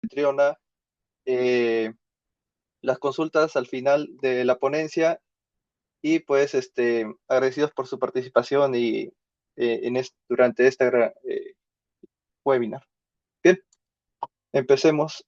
anfitriona, eh, las consultas al final de la ponencia y pues agradecidos por su participación y durante este webinar. Bien, empecemos.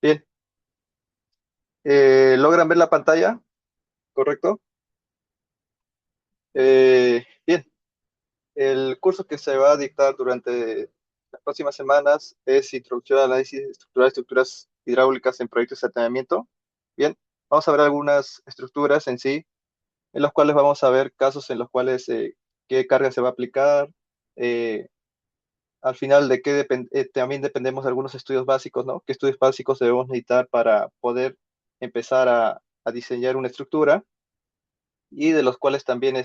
Bien, ¿logran ver la pantalla? ¿Correcto? Bien, el curso que se va a dictar durante las próximas semanas es Introducción al Análisis Estructural de Estructuras Hidráulicas en Proyectos de Saneamiento. Bien, vamos a ver algunas estructuras en sí, en los cuales vamos a ver casos en los cuales qué carga se va a aplicar, eh, al final de qué también dependemos de algunos estudios básicos, ¿no? ¿Qué estudios básicos debemos necesitar para poder empezar a diseñar una estructura y de los cuales también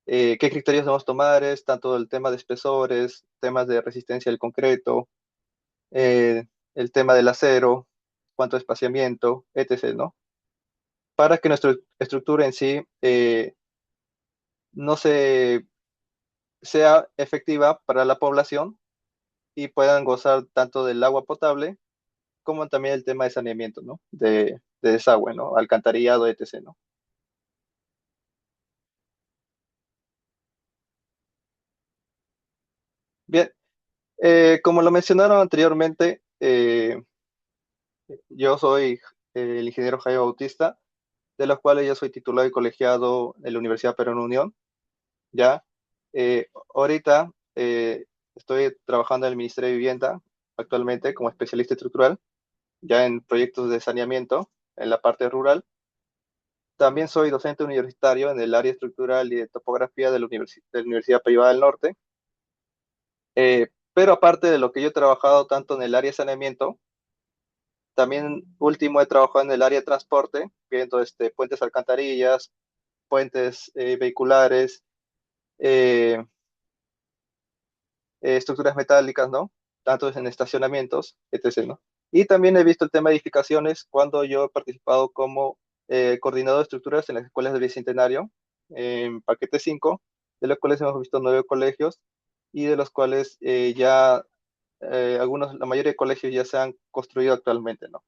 qué criterios debemos tomar? Es tanto el tema de espesores, temas de resistencia del concreto, eh, el tema del acero, cuánto espaciamiento, etc., ¿no? Para que nuestra estructura en sí no sea efectiva para la población y puedan gozar tanto del agua potable como también el tema de saneamiento, ¿no? De desagüe, ¿no? Alcantarillado, etc., ¿no? Bien, como lo mencionaron anteriormente, yo soy el ingeniero Jaime Bautista, de los cuales yo soy titulado y colegiado de la Universidad Perón Unión, ¿ya? Ahorita estoy trabajando en el Ministerio de Vivienda actualmente como especialista estructural, ya en proyectos de saneamiento en la parte rural. También soy docente universitario en el área estructural y de topografía de de la Universidad Privada del Norte. Pero aparte de lo que yo he trabajado tanto en el área de saneamiento, también último he trabajado en el área de transporte, viendo puentes alcantarillas, puentes vehiculares, eh, estructuras metálicas, ¿no? Tanto en estacionamientos, etc., ¿no? Y también he visto el tema de edificaciones cuando yo he participado como coordinador de estructuras en las escuelas del Bicentenario, en paquete 5, de los cuales hemos visto 9 colegios y de los cuales ya la mayoría de colegios ya se han construido actualmente, ¿no?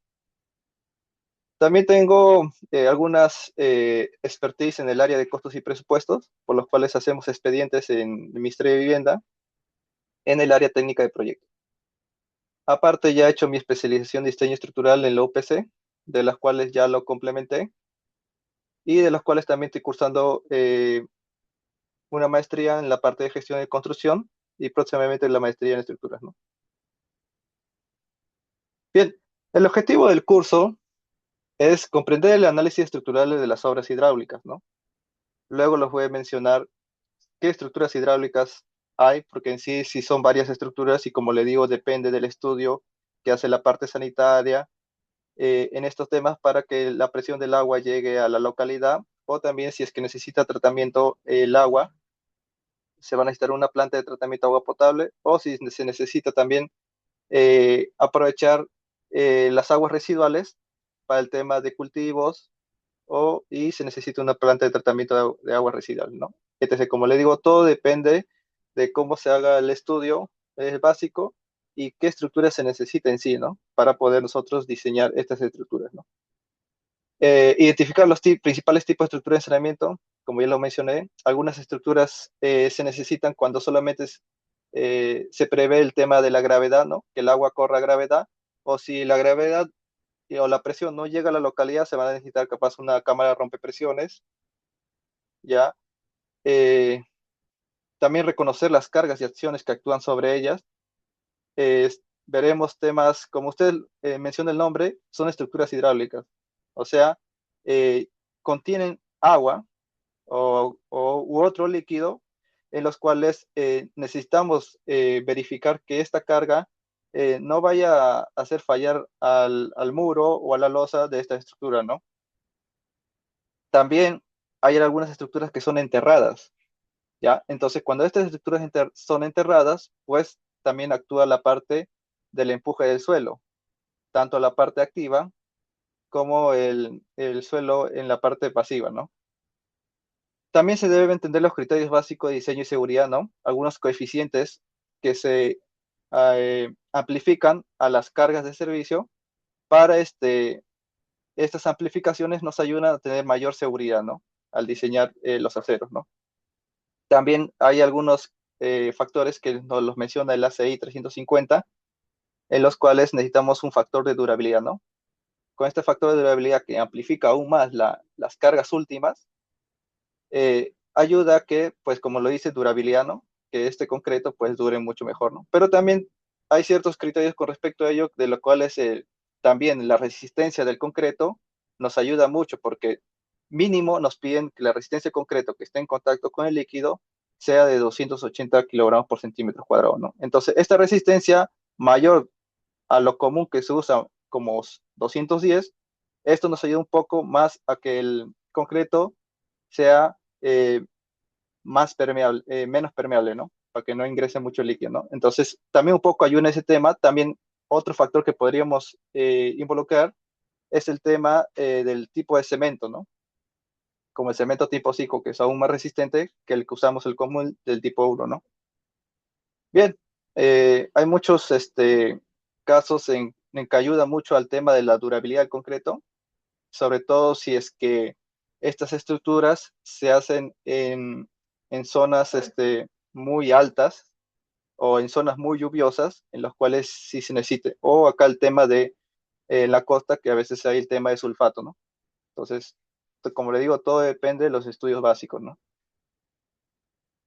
También tengo algunas expertise en el área de costos y presupuestos, por los cuales hacemos expedientes en el Ministerio de Vivienda en el área técnica de proyectos. Aparte, ya he hecho mi especialización de diseño estructural en la UPC, de las cuales ya lo complementé, y de las cuales también estoy cursando una maestría en la parte de gestión de construcción y próximamente la maestría en estructuras, ¿no? Bien, el objetivo del curso es comprender el análisis estructural de las obras hidráulicas, ¿no? Luego los voy a mencionar qué estructuras hidráulicas hay, porque en sí, sí son varias estructuras y como le digo, depende del estudio que hace la parte sanitaria en estos temas para que la presión del agua llegue a la localidad o también si es que necesita tratamiento el agua, se va a necesitar una planta de tratamiento de agua potable o si se necesita también aprovechar las aguas residuales para el tema de cultivos y se necesita una planta de tratamiento de agua residual, ¿no? Entonces, como le digo, todo depende de cómo se haga el estudio básico y qué estructura se necesita en sí, ¿no? Para poder nosotros diseñar estas estructuras, ¿no? Identificar los principales tipos de estructura de saneamiento, como ya lo mencioné, algunas estructuras se necesitan cuando solamente se prevé el tema de la gravedad, ¿no? Que el agua corra a gravedad, o si la gravedad o la presión no llega a la localidad, se va a necesitar capaz una cámara de rompepresiones, ¿ya? Eh, También reconocer las cargas y acciones que actúan sobre ellas. Eh, Veremos temas, como usted menciona el nombre, son estructuras hidráulicas, o sea, eh, contienen agua u otro líquido en los cuales necesitamos verificar que esta carga no vaya a hacer fallar al muro o a la losa de esta estructura, ¿no? También hay algunas estructuras que son enterradas, ¿ya? Entonces, cuando estas estructuras son enterradas, pues también actúa la parte del empuje del suelo, tanto la parte activa como el suelo en la parte pasiva, ¿no? También se deben entender los criterios básicos de diseño y seguridad, ¿no? Algunos coeficientes que se amplifican a las cargas de servicio para estas amplificaciones nos ayudan a tener mayor seguridad, ¿no? Al diseñar los aceros, ¿no? También hay algunos factores que nos los menciona el ACI 350, en los cuales necesitamos un factor de durabilidad, ¿no? Con este factor de durabilidad que amplifica aún más las cargas últimas, ayuda a que, pues como lo dice, durabilidad, ¿no? Que este concreto pues dure mucho mejor, ¿no? Pero también hay ciertos criterios con respecto a ello, de lo cual es también la resistencia del concreto nos ayuda mucho porque mínimo nos piden que la resistencia del concreto que esté en contacto con el líquido sea de 280 kilogramos por centímetro cuadrado, ¿no? Entonces, esta resistencia mayor a lo común que se usa como 210, esto nos ayuda un poco más a que el concreto sea más permeable, menos permeable, ¿no? Para que no ingrese mucho líquido, ¿no? Entonces, también un poco ayuda en ese tema. También otro factor que podríamos involucrar es el tema del tipo de cemento, ¿no? Como el cemento tipo 5, que es aún más resistente que el que usamos el común del tipo 1, ¿no? Bien, hay muchos casos en que ayuda mucho al tema de la durabilidad del concreto, sobre todo si es que estas estructuras se hacen en zonas muy altas o en zonas muy lluviosas, en las cuales sí se necesite. O acá el tema de la costa, que a veces hay el tema de sulfato, ¿no? Entonces, como le digo, todo depende de los estudios básicos, ¿no?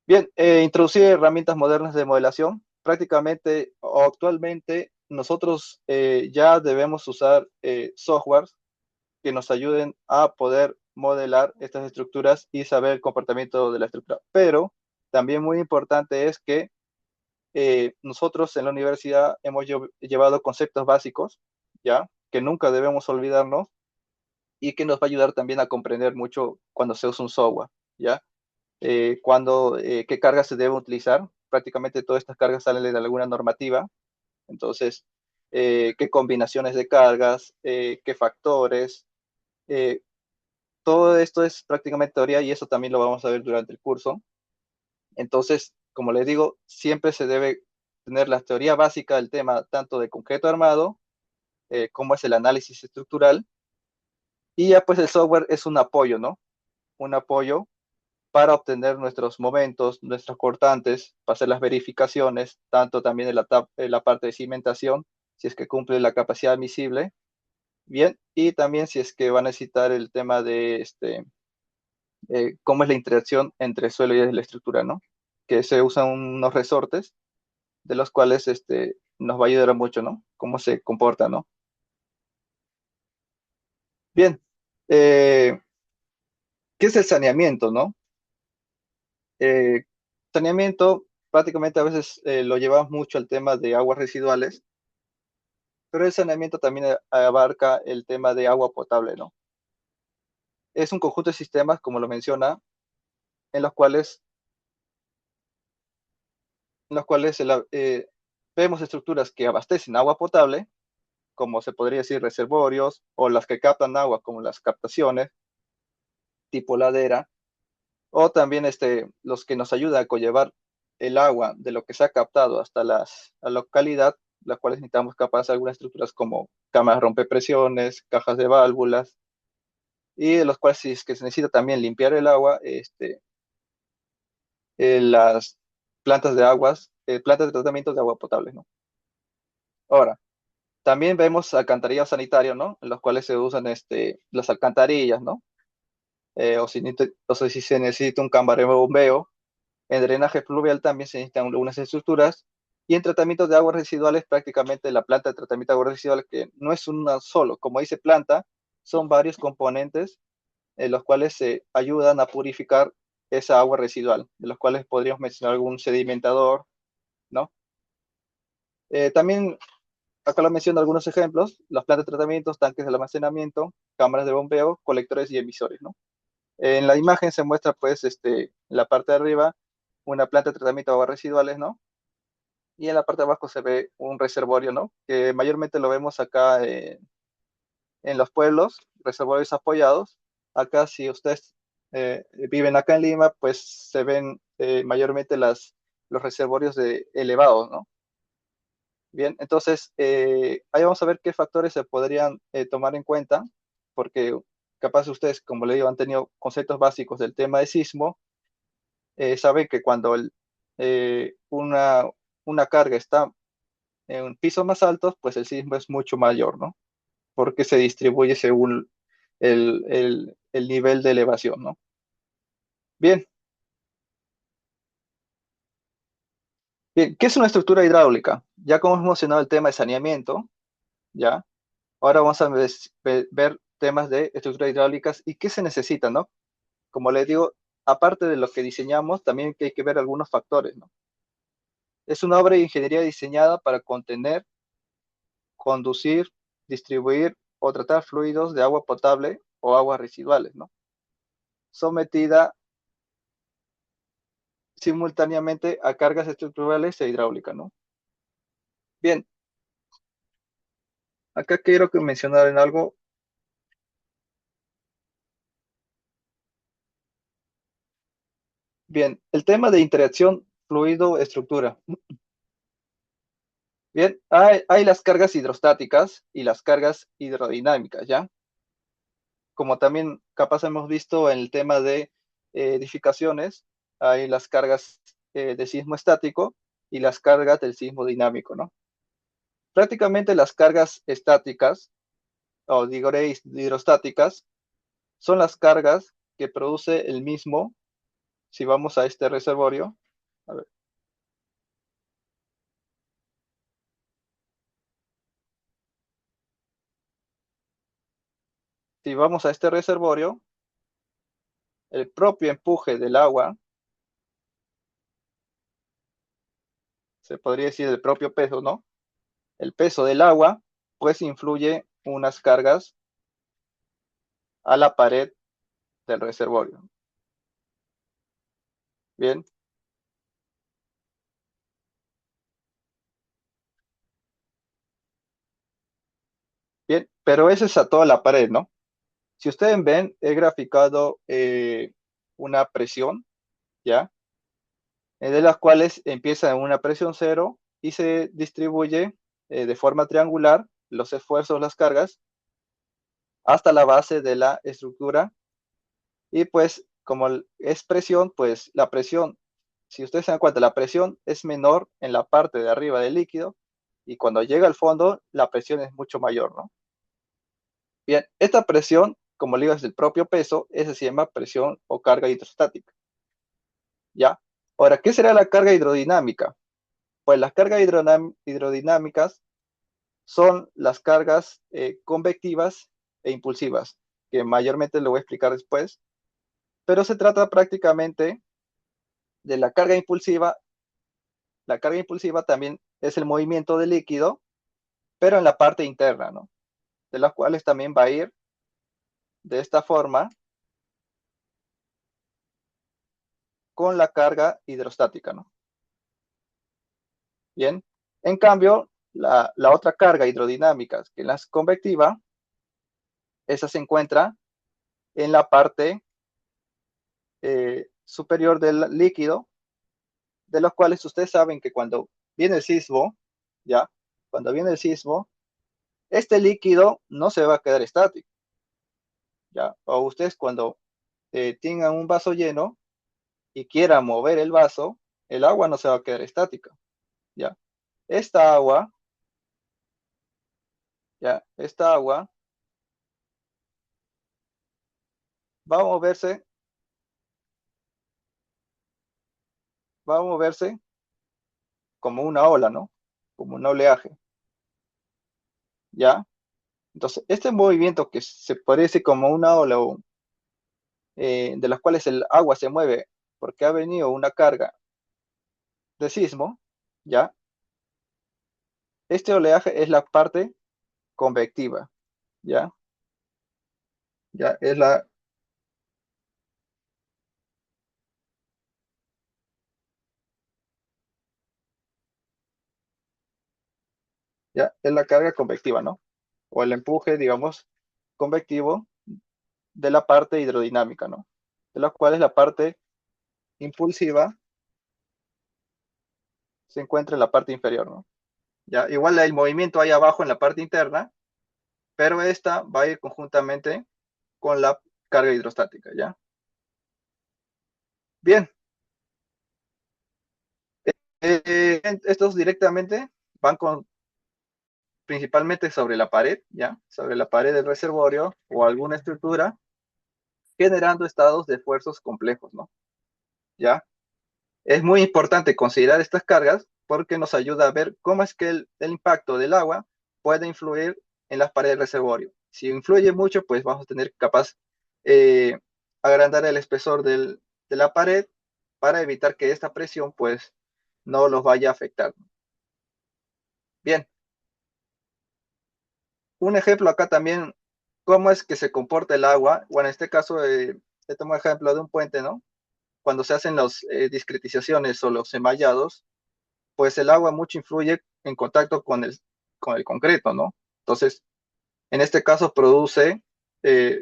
Bien, introducir herramientas modernas de modelación. Prácticamente o actualmente nosotros ya debemos usar softwares que nos ayuden a poder modelar estas estructuras y saber el comportamiento de la estructura. Pero también muy importante es que nosotros en la universidad hemos llevado conceptos básicos, ¿ya? Que nunca debemos olvidarnos y que nos va a ayudar también a comprender mucho cuando se usa un software, ¿ya? Qué cargas se deben utilizar. Prácticamente todas estas cargas salen de alguna normativa. Entonces, qué combinaciones de cargas, qué factores, eh, todo esto es prácticamente teoría y eso también lo vamos a ver durante el curso. Entonces, como les digo, siempre se debe tener la teoría básica del tema, tanto de concreto armado, como es el análisis estructural, y ya pues el software es un apoyo, ¿no? Un apoyo para obtener nuestros momentos, nuestros cortantes, para hacer las verificaciones, tanto también en la parte de cimentación, si es que cumple la capacidad admisible, bien, y también si es que va a necesitar el tema de cómo es la interacción entre el suelo y la estructura, ¿no? Que se usan unos resortes de los cuales nos va a ayudar mucho, ¿no? Cómo se comporta, ¿no? Bien, eh, ¿qué es el saneamiento, no? Eh, Saneamiento prácticamente a veces lo llevamos mucho al tema de aguas residuales, pero el saneamiento también abarca el tema de agua potable, ¿no? Es un conjunto de sistemas, como lo menciona, en los cuales vemos estructuras que abastecen agua potable, como se podría decir reservorios, o las que captan agua, como las captaciones, tipo ladera, o también los que nos ayudan a conllevar. el agua de lo que se ha captado hasta la localidad, las cuales necesitamos capaz algunas estructuras como cámaras rompepresiones, cajas de válvulas, y de los cuales si es que se necesita también limpiar el agua, las plantas de aguas, plantas de tratamiento de agua potable, ¿no? Ahora, también vemos alcantarillado sanitario, ¿no? En los cuales se usan las alcantarillas, ¿no? O si se necesita un cámara de bombeo. En drenaje fluvial también se necesitan algunas estructuras. Y en tratamientos de aguas residuales, prácticamente la planta de tratamiento de aguas residuales, que no es una solo, como dice planta, son varios componentes los cuales se ayudan a purificar esa agua residual, de los cuales podríamos mencionar algún sedimentador, ¿no? También acá lo menciono algunos ejemplos: las plantas de tratamiento, tanques de almacenamiento, cámaras de bombeo, colectores y emisores, ¿no? En la imagen se muestra, pues, en la parte de arriba, una planta de tratamiento de aguas residuales, ¿no? Y en la parte de abajo se ve un reservorio, ¿no? Que mayormente lo vemos acá en los pueblos, reservorios apoyados. Acá, si ustedes viven acá en Lima, pues se ven mayormente los reservorios elevados, ¿no? Bien, entonces ahí vamos a ver qué factores se podrían tomar en cuenta, porque capaz ustedes, como le digo, han tenido conceptos básicos del tema de sismo. Saben que cuando una carga está en pisos más altos, pues el sismo es mucho mayor, ¿no? Porque se distribuye según el nivel de elevación, ¿no? Bien, bien, ¿qué es una estructura hidráulica? Ya como hemos mencionado el tema de saneamiento, ¿ya? Ahora vamos a ver temas de estructuras hidráulicas y qué se necesita, ¿no? Como les digo, aparte de lo que diseñamos, también hay que ver algunos factores, ¿no? Es una obra de ingeniería diseñada para contener, conducir, distribuir o tratar fluidos de agua potable o aguas residuales, ¿no? Sometida simultáneamente a cargas estructurales e hidráulicas, ¿no? Bien, acá quiero que mencionar en algo. Bien, el tema de interacción fluido-estructura. Bien, hay las cargas hidrostáticas y las cargas hidrodinámicas, ¿ya? Como también capaz hemos visto en el tema de edificaciones, hay las cargas de sismo estático y las cargas del sismo dinámico, ¿no? Prácticamente las cargas estáticas, o digo hidrostáticas, son las cargas que produce el mismo. Si vamos a este reservorio, a ver, si vamos a este reservorio, el propio empuje del agua, se podría decir el propio peso, ¿no? El peso del agua, pues influye unas cargas a la pared del reservorio. Bien, bien, pero esa es a toda la pared, ¿no? Si ustedes ven, he graficado una presión, ¿ya? De las cuales empieza en una presión cero y se distribuye de forma triangular los esfuerzos, las cargas, hasta la base de la estructura. Y pues, como es presión, pues la presión, si ustedes se dan cuenta, la presión es menor en la parte de arriba del líquido y cuando llega al fondo, la presión es mucho mayor, ¿no? Bien, esta presión, como le digo, es del propio peso, esa se llama presión o carga hidrostática, ¿ya? Ahora, ¿qué será la carga hidrodinámica? Pues las cargas hidrodinámicas son las cargas convectivas e impulsivas, que mayormente lo voy a explicar después, pero se trata prácticamente de la carga impulsiva. La carga impulsiva también es el movimiento del líquido, pero en la parte interna, ¿no? De las cuales también va a ir de esta forma con la carga hidrostática, ¿no? Bien, en cambio, la otra carga hidrodinámica, que es la convectiva, esa se encuentra en la parte superior del líquido, de los cuales ustedes saben que cuando viene el sismo, ¿ya? Cuando viene el sismo, este líquido no se va a quedar estático, ¿ya? O ustedes cuando tengan un vaso lleno y quieran mover el vaso, el agua no se va a quedar estática, ¿ya? Esta agua, ¿ya? Esta agua va a moverse, va a moverse como una ola, ¿no? Como un oleaje, ¿ya? Entonces, este movimiento que se parece como una ola o de las cuales el agua se mueve porque ha venido una carga de sismo, ¿ya? Este oleaje es la parte convectiva, ¿ya? Ya es ya es la carga convectiva, ¿no? O el empuje, digamos, convectivo de la parte hidrodinámica, ¿no? De la cual es la parte impulsiva se encuentra en la parte inferior, ¿no? Ya, igual el movimiento ahí abajo en la parte interna, pero esta va a ir conjuntamente con la carga hidrostática, ¿ya? Bien, estos directamente van con, principalmente sobre la pared, ¿ya? Sobre la pared del reservorio o alguna estructura, generando estados de esfuerzos complejos, ¿no? ¿Ya? Es muy importante considerar estas cargas porque nos ayuda a ver cómo es que el impacto del agua puede influir en las paredes del reservorio. Si influye mucho, pues vamos a tener capaz eh, agrandar el espesor de la pared para evitar que esta presión pues no los vaya a afectar. Bien, un ejemplo acá también, cómo es que se comporta el agua. Bueno, en este caso, te tomo ejemplo de un puente, ¿no? Cuando se hacen las discretizaciones o los emallados, pues el agua mucho influye en contacto con el concreto, ¿no? Entonces, en este caso produce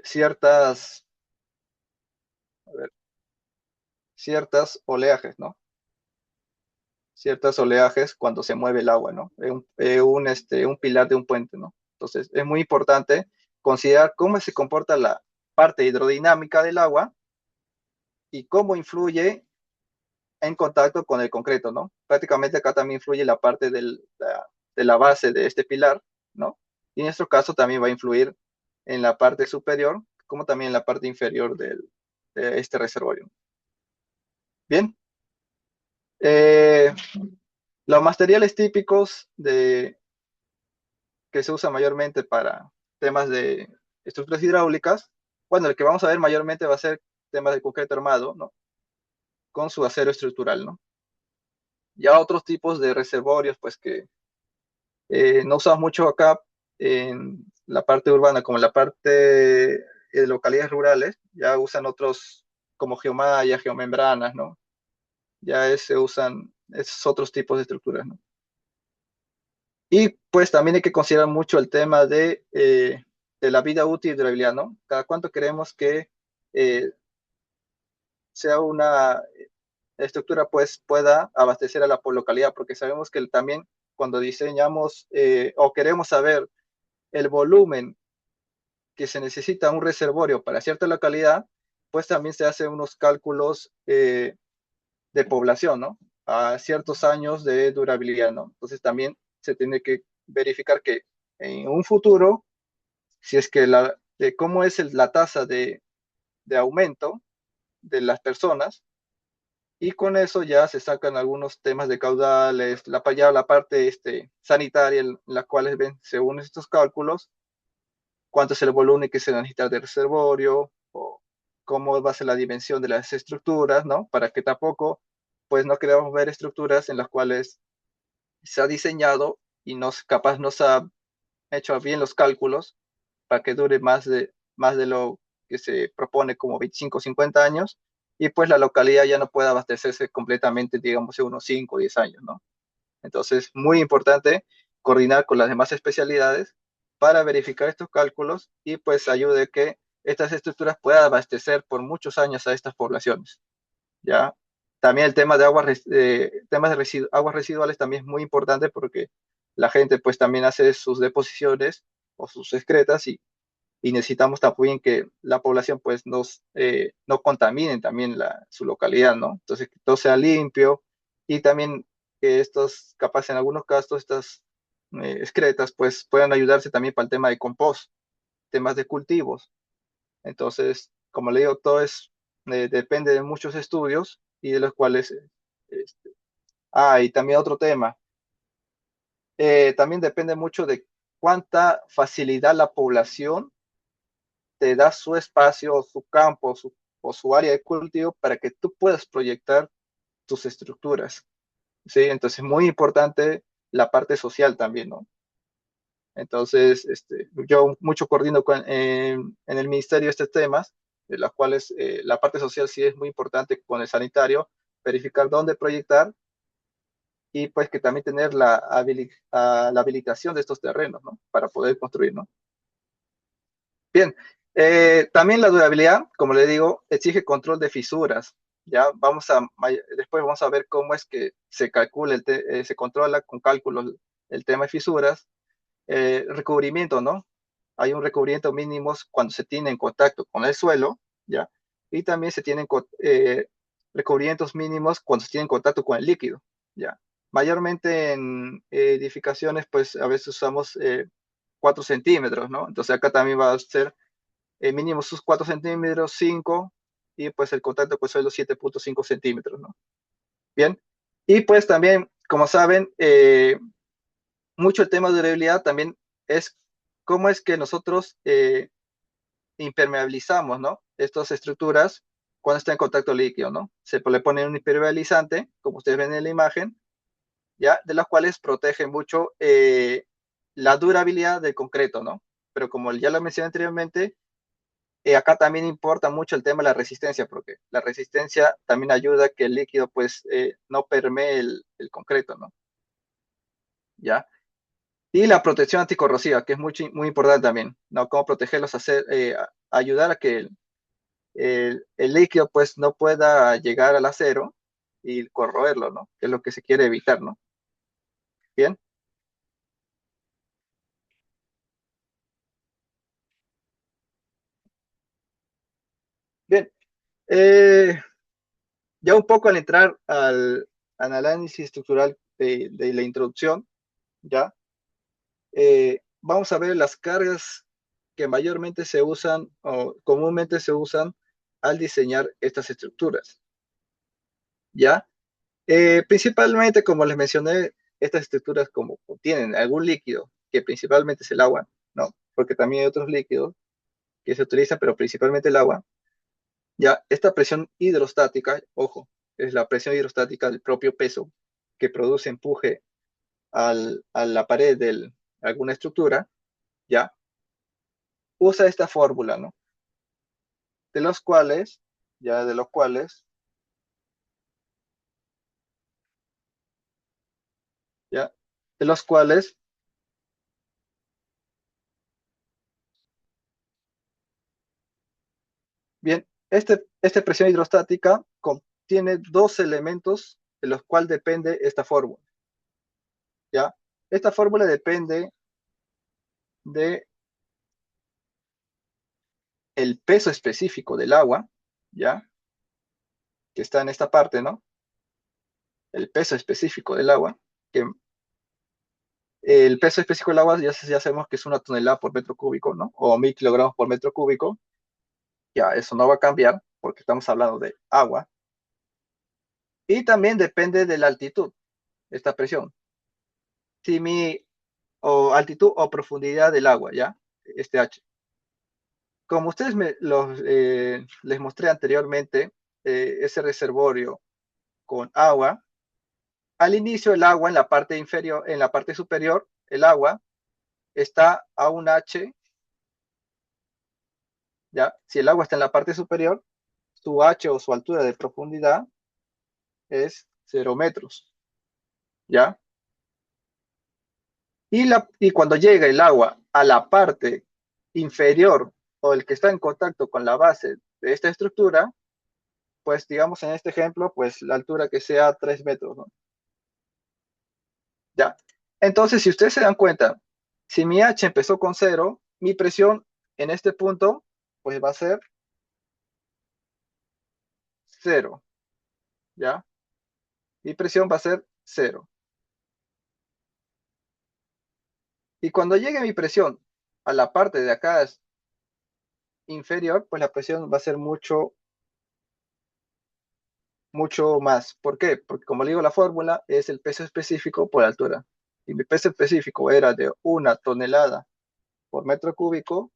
ciertas, a ver, ciertas oleajes, ¿no? Ciertas oleajes cuando se mueve el agua, ¿no? Un pilar de un puente, ¿no? Entonces, es muy importante considerar cómo se comporta la parte hidrodinámica del agua y cómo influye en contacto con el concreto, ¿no? Prácticamente acá también influye la parte de la base de este pilar, ¿no? Y en nuestro caso también va a influir en la parte superior, como también en la parte inferior de este reservorio. Bien, eh, los materiales típicos que se usan mayormente para temas de estructuras hidráulicas, bueno, el que vamos a ver mayormente va a ser temas de concreto armado, ¿no? Con su acero estructural, ¿no? Ya otros tipos de reservorios, pues que no usamos mucho acá en la parte urbana, como en la parte de localidades rurales, ya usan otros como geomalla, geomembranas, ¿no? Se usan esos otros tipos de estructuras, ¿no? Y pues también hay que considerar mucho el tema de la vida útil y durabilidad, ¿no? Cada cuánto queremos que eh, sea una estructura pues pueda abastecer a la localidad, porque sabemos que también cuando diseñamos o queremos saber el volumen que se necesita un reservorio para cierta localidad, pues también se hacen unos cálculos de población, ¿no? A ciertos años de durabilidad, ¿no? Entonces también se tiene que verificar que en un futuro, si es que de cómo es la tasa de aumento de las personas, y con eso ya se sacan algunos temas de caudales, ya la parte sanitaria, en la cual ven, según estos cálculos, cuánto es el volumen que se necesita de reservorio, o cómo va a ser la dimensión de las estructuras, ¿no? Para que tampoco, pues no queramos ver estructuras en las cuales se ha diseñado y capaz no se ha hecho bien los cálculos para que dure más de lo que se propone como 25 o 50 años, y pues la localidad ya no puede abastecerse completamente, digamos, en unos 5 o 10 años, ¿no? Entonces, muy importante coordinar con las demás especialidades para verificar estos cálculos y pues ayude que estas estructuras puedan abastecer por muchos años a estas poblaciones, ¿ya? También el tema de temas de aguas residuales también es muy importante porque la gente pues también hace sus deposiciones o sus excretas y necesitamos también que la población pues no contamine también su localidad, ¿no? Entonces que todo sea limpio y también que estos, capaz en algunos casos, estas excretas pues puedan ayudarse también para el tema de compost, temas de cultivos. Entonces, como le digo, depende de muchos estudios y de los cuales... este, y también otro tema, también depende mucho de cuánta facilidad la población te da su espacio, su campo, o su área de cultivo para que tú puedas proyectar tus estructuras. ¿Sí? Entonces, muy importante la parte social también, ¿no? Entonces, yo mucho coordino en el ministerio estos temas, de los cuales la parte social sí es muy importante con el sanitario, verificar dónde proyectar y pues que también tener la habilitación de estos terrenos, ¿no? Para poder construir, ¿no? Bien, también la durabilidad, como le digo, exige control de fisuras. Ya después vamos a ver cómo es que se calcula, se controla con cálculos el tema de fisuras. Recubrimiento, ¿no? Hay un recubrimiento mínimo cuando se tiene en contacto con el suelo, ¿ya? Y también se tienen recubrimientos mínimos cuando se tiene en contacto con el líquido, ¿ya? Mayormente en edificaciones, pues a veces usamos 4 centímetros, ¿no? Entonces acá también va a ser mínimo sus 4 centímetros, 5, y pues el contacto pues son los 7.5 centímetros, ¿no? Bien. Y pues también, como saben, mucho el tema de durabilidad también es cómo es que nosotros impermeabilizamos, ¿no? Estas estructuras cuando está en contacto líquido, ¿no? Se le pone un impermeabilizante, como ustedes ven en la imagen, ¿ya? De las cuales protege mucho la durabilidad del concreto, ¿no? Pero como ya lo mencioné anteriormente, acá también importa mucho el tema de la resistencia, porque la resistencia también ayuda a que el líquido, pues, no permee el concreto, ¿no? ¿Ya? Y la protección anticorrosiva, que es muy importante también, ¿no? Cómo protegerlos, ayudar a que el líquido pues no pueda llegar al acero y corroerlo, ¿no? Que es lo que se quiere evitar, ¿no? Bien, bien. Eh, ya un poco al entrar al análisis estructural de la introducción, ¿ya? Vamos a ver las cargas que mayormente se usan o comúnmente se usan al diseñar estas estructuras, ¿ya? Principalmente, como les mencioné, estas estructuras como contienen algún líquido, que principalmente es el agua, ¿no? Porque también hay otros líquidos que se utilizan, pero principalmente el agua. Ya, esta presión hidrostática, ojo, es la presión hidrostática del propio peso que produce empuje a la pared de alguna estructura, ya, usa esta fórmula, ¿no? De los cuales, ya de los cuales, ya, de los cuales, bien, esta presión hidrostática contiene dos elementos de los cuales depende esta fórmula, ¿ya? Esta fórmula depende de el peso específico del agua, ¿ya? Que está en esta parte, ¿no? El peso específico del agua, que el peso específico del agua ya sabemos que es 1 tonelada por metro cúbico, ¿no? O 1000 kilogramos por metro cúbico, ya eso no va a cambiar porque estamos hablando de agua. Y también depende de la altitud, esta presión. Si o altitud o profundidad del agua, ¿ya? Este H. Como ustedes les mostré anteriormente, ese reservorio con agua, al inicio el agua en la parte inferior, en la parte superior, el agua está a un H, ¿ya? Si el agua está en la parte superior, su H o su altura de profundidad es 0 metros, ¿ya? Y cuando llega el agua a la parte inferior o el que está en contacto con la base de esta estructura, pues digamos en este ejemplo, pues la altura que sea 3 metros, ¿no? Ya. Entonces, si ustedes se dan cuenta, si mi H empezó con 0, mi presión en este punto, pues va a ser 0, ¿ya? Mi presión va a ser 0. Y cuando llegue mi presión a la parte de acá inferior, pues la presión va a ser mucho, mucho más. ¿Por qué? Porque como le digo, la fórmula es el peso específico por altura. Y mi peso específico era de 1 tonelada por metro cúbico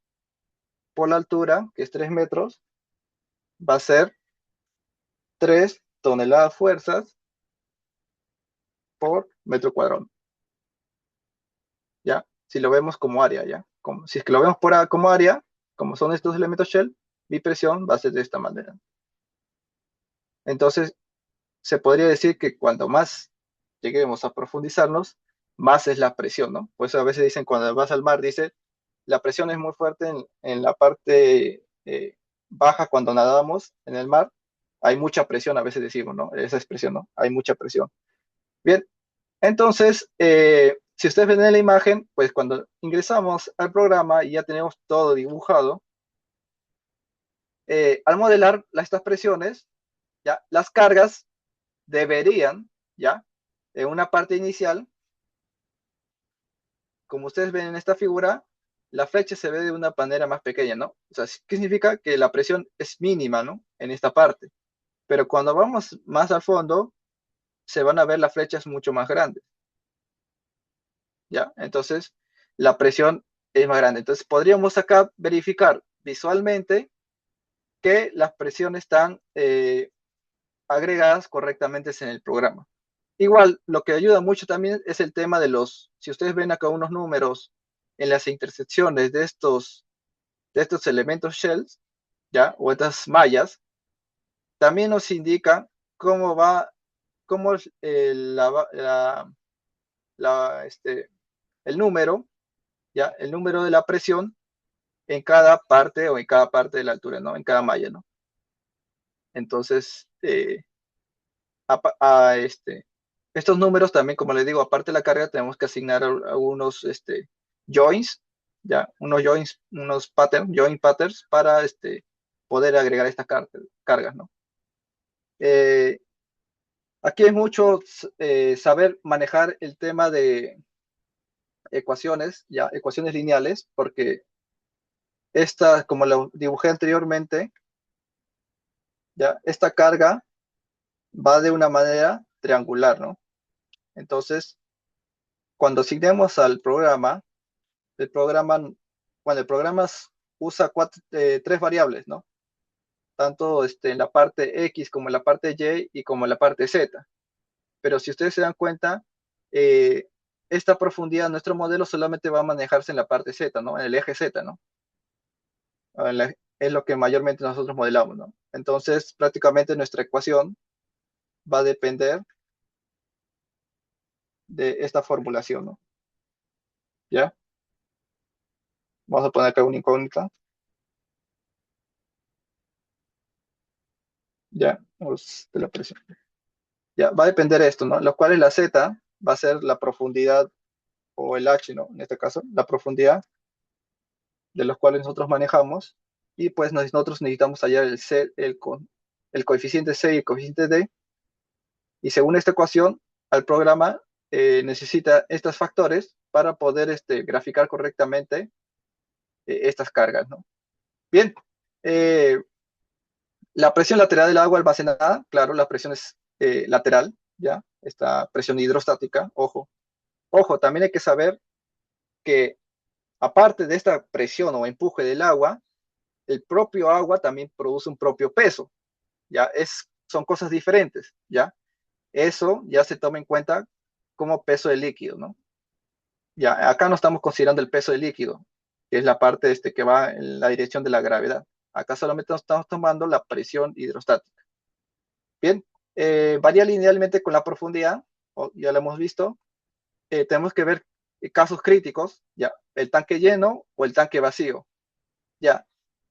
por la altura, que es 3 metros, va a ser 3 toneladas fuerzas por metro cuadrado, ¿ya? Si lo vemos como área, ¿ya? Si es que lo vemos como área, como son estos elementos shell, mi presión va a ser de esta manera. Entonces, se podría decir que cuando más lleguemos a profundizarnos, más es la presión, ¿no? Por eso a veces dicen, cuando vas al mar, dice, la presión es muy fuerte en la parte baja cuando nadamos en el mar, hay mucha presión, a veces decimos, ¿no? Esa expresión, ¿no? Hay mucha presión. Bien, entonces, si ustedes ven en la imagen, pues cuando ingresamos al programa y ya tenemos todo dibujado, al modelar estas presiones, ya, las cargas deberían, ya, en una parte inicial, como ustedes ven en esta figura, la flecha se ve de una manera más pequeña, ¿no? O sea, ¿qué significa? Que la presión es mínima, ¿no? En esta parte. Pero cuando vamos más al fondo, se van a ver las flechas mucho más grandes, ¿ya? Entonces, la presión es más grande. Entonces, podríamos acá verificar visualmente que las presiones están agregadas correctamente en el programa. Igual, lo que ayuda mucho también es el tema de si ustedes ven acá unos números en las intersecciones de estos elementos shells, ¿ya? O estas mallas, también nos indica cómo va, cómo es el número, ¿ya? El número de la presión en cada parte o en cada parte de la altura, ¿no? En cada malla, ¿no? Entonces, estos números también, como les digo, aparte de la carga, tenemos que asignar algunos joins, ¿ya? Unos joins, unos join patterns para poder agregar estas cargas, ¿no? Aquí es mucho saber manejar el tema de ecuaciones, ya, ecuaciones lineales, porque esta, como lo dibujé anteriormente, ya, esta carga va de una manera triangular, ¿no? Entonces, cuando asignemos al programa, el programa, bueno, el programa usa tres variables, ¿no? Tanto en la parte X como en la parte Y y como en la parte Z. Pero si ustedes se dan cuenta, eh, esta profundidad de nuestro modelo solamente va a manejarse en la parte Z, ¿no? En el eje Z, ¿no? Es lo que mayormente nosotros modelamos, ¿no? Entonces, prácticamente nuestra ecuación va a depender de esta formulación, ¿no? ¿Ya? Vamos a poner acá una incógnita. Ya, de la presión. Ya, va a depender esto, ¿no? Lo cual es la Z, va a ser la profundidad, o el H, ¿no? En este caso, la profundidad de los cuales nosotros manejamos. Y pues nosotros necesitamos hallar el C, el coeficiente C y el coeficiente D. Y según esta ecuación, al programa necesita estos factores para poder graficar correctamente estas cargas, ¿no? Bien, eh, la presión lateral del agua almacenada, claro, la presión es lateral, ¿ya? Esta presión hidrostática, ojo. Ojo, también hay que saber que aparte de esta presión o empuje del agua, el propio agua también produce un propio peso, ¿ya? Son cosas diferentes, ¿ya? Eso ya se toma en cuenta como peso del líquido, ¿no? Ya, acá no estamos considerando el peso del líquido, que es la parte que va en la dirección de la gravedad. Acá solamente estamos tomando la presión hidrostática. Bien, varía linealmente con la profundidad, ya lo hemos visto. Tenemos que ver casos críticos, ya, el tanque lleno o el tanque vacío. Ya,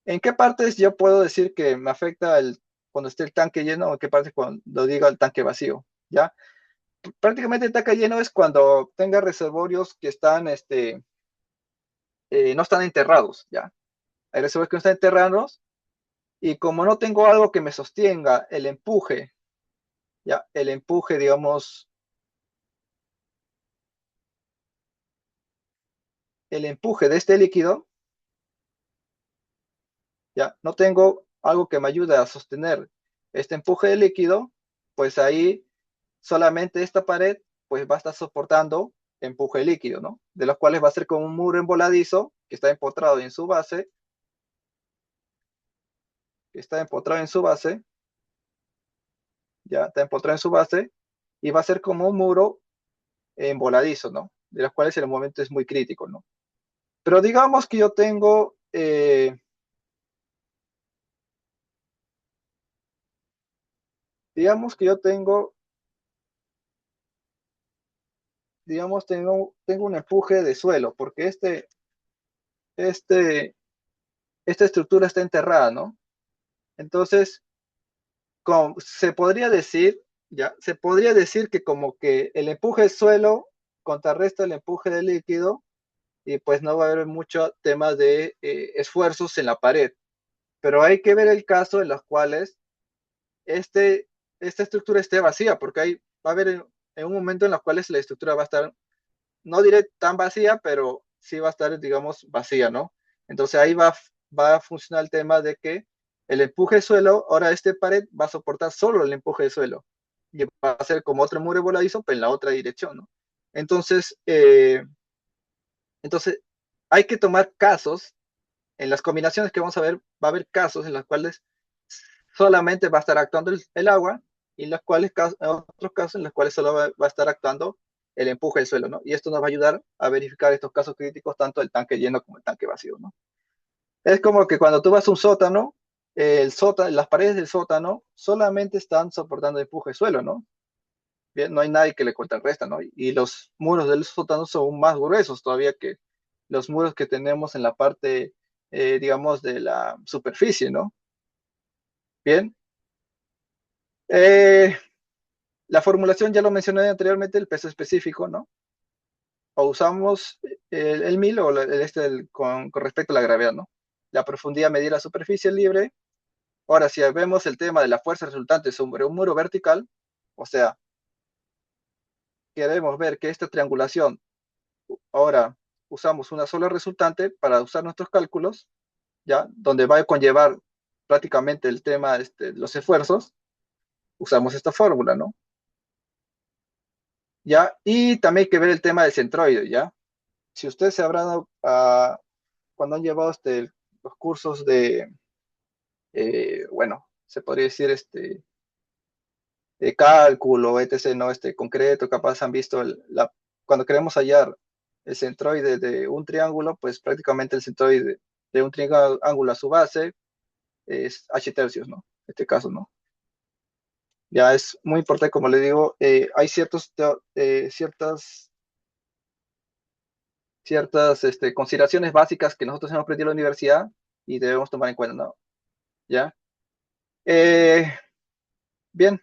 ¿en qué partes yo puedo decir que me afecta cuando esté el tanque lleno o en qué parte cuando diga el tanque vacío, ¿ya? Prácticamente el tanque lleno es cuando tenga reservorios que están, no están enterrados, ¿ya? Hay reservorios que no están enterrados y como no tengo algo que me sostenga el empuje, ¿ya? El empuje, digamos, el empuje de este líquido, ¿ya? No tengo algo que me ayude a sostener este empuje de líquido, pues ahí solamente esta pared pues va a estar soportando empuje líquido, ¿no? De los cuales va a ser como un muro emboladizo que está empotrado en su base, que está empotrado en su base, ya está empotrado en su base, y va a ser como un muro emboladizo, ¿no? De los cuales el momento es muy crítico, ¿no? Pero digamos que yo tengo, tengo un empuje de suelo, porque este, esta estructura está enterrada, ¿no? Entonces, se podría decir, ya, se podría decir que como que el empuje del suelo contrarresta el empuje del líquido y pues no va a haber mucho tema de esfuerzos en la pared. Pero hay que ver el caso en los cuales este, esta estructura esté vacía, porque va a haber en un momento en los cuales la estructura va a estar, no diré tan vacía, pero sí va a estar, digamos, vacía, ¿no? Entonces ahí va a funcionar el tema de que el empuje de suelo, ahora este pared va a soportar solo el empuje de suelo y va a ser como otro muro voladizo, pero en la otra dirección, ¿no? Entonces, entonces hay que tomar casos, en las combinaciones que vamos a ver, va a haber casos en los cuales solamente va a estar actuando el agua y en los cuales, otros casos en los cuales solo va a estar actuando el empuje del suelo, ¿no? Y esto nos va a ayudar a verificar estos casos críticos, tanto el tanque lleno como el tanque vacío, ¿no? Es como que cuando tú vas a un sótano, las paredes del sótano solamente están soportando el empuje del suelo, ¿no? Bien, no hay nadie que le contrarresta, ¿no? Y los muros del sótano son más gruesos todavía que los muros que tenemos en la parte, digamos, de la superficie, ¿no? Bien. Eh, la formulación ya lo mencioné anteriormente, el peso específico, ¿no? O usamos el 1000 o con respecto a la gravedad, ¿no? La profundidad medir la superficie libre. Ahora, si vemos el tema de la fuerza resultante sobre un muro vertical, o sea, queremos ver que esta triangulación, ahora usamos una sola resultante para usar nuestros cálculos, ¿ya? Donde va a conllevar prácticamente el tema, los esfuerzos, usamos esta fórmula, ¿no? ¿Ya? Y también hay que ver el tema del centroide, ¿ya? Si ustedes se habrán, cuando han llevado los cursos de, bueno, se podría decir, de cálculo, etc., ¿no? Concreto, capaz han visto, cuando queremos hallar el centroide de un triángulo, pues prácticamente el centroide de un triángulo a su base es h tercios, ¿no? En este caso, ¿no? Ya es muy importante, como le digo, hay ciertas consideraciones básicas que nosotros hemos aprendido en la universidad y debemos tomar en cuenta, ¿no? ¿Ya? Eh, bien,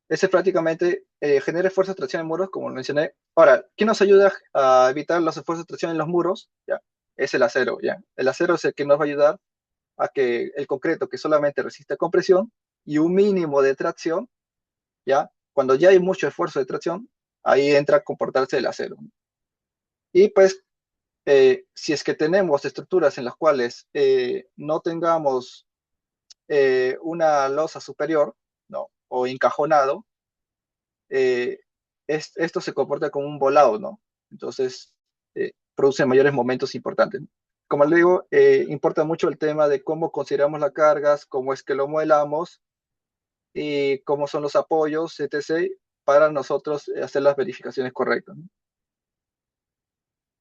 ese prácticamente genera esfuerzo de tracción en muros, como lo mencioné. Ahora, ¿qué nos ayuda a evitar los esfuerzos de tracción en los muros? ¿Ya? Es el acero, ¿ya? El acero es el que nos va a ayudar a que el concreto que solamente resiste compresión y un mínimo de tracción, ¿ya? Cuando ya hay mucho esfuerzo de tracción, ahí entra a comportarse el acero. Y pues si es que tenemos estructuras en las cuales no tengamos una losa superior, ¿no? O encajonado, eh, esto se comporta como un volado, ¿no? Entonces, produce mayores momentos importantes. Como le digo, importa mucho el tema de cómo consideramos las cargas, cómo es que lo modelamos y cómo son los apoyos, etc., para nosotros hacer las verificaciones correctas, ¿no?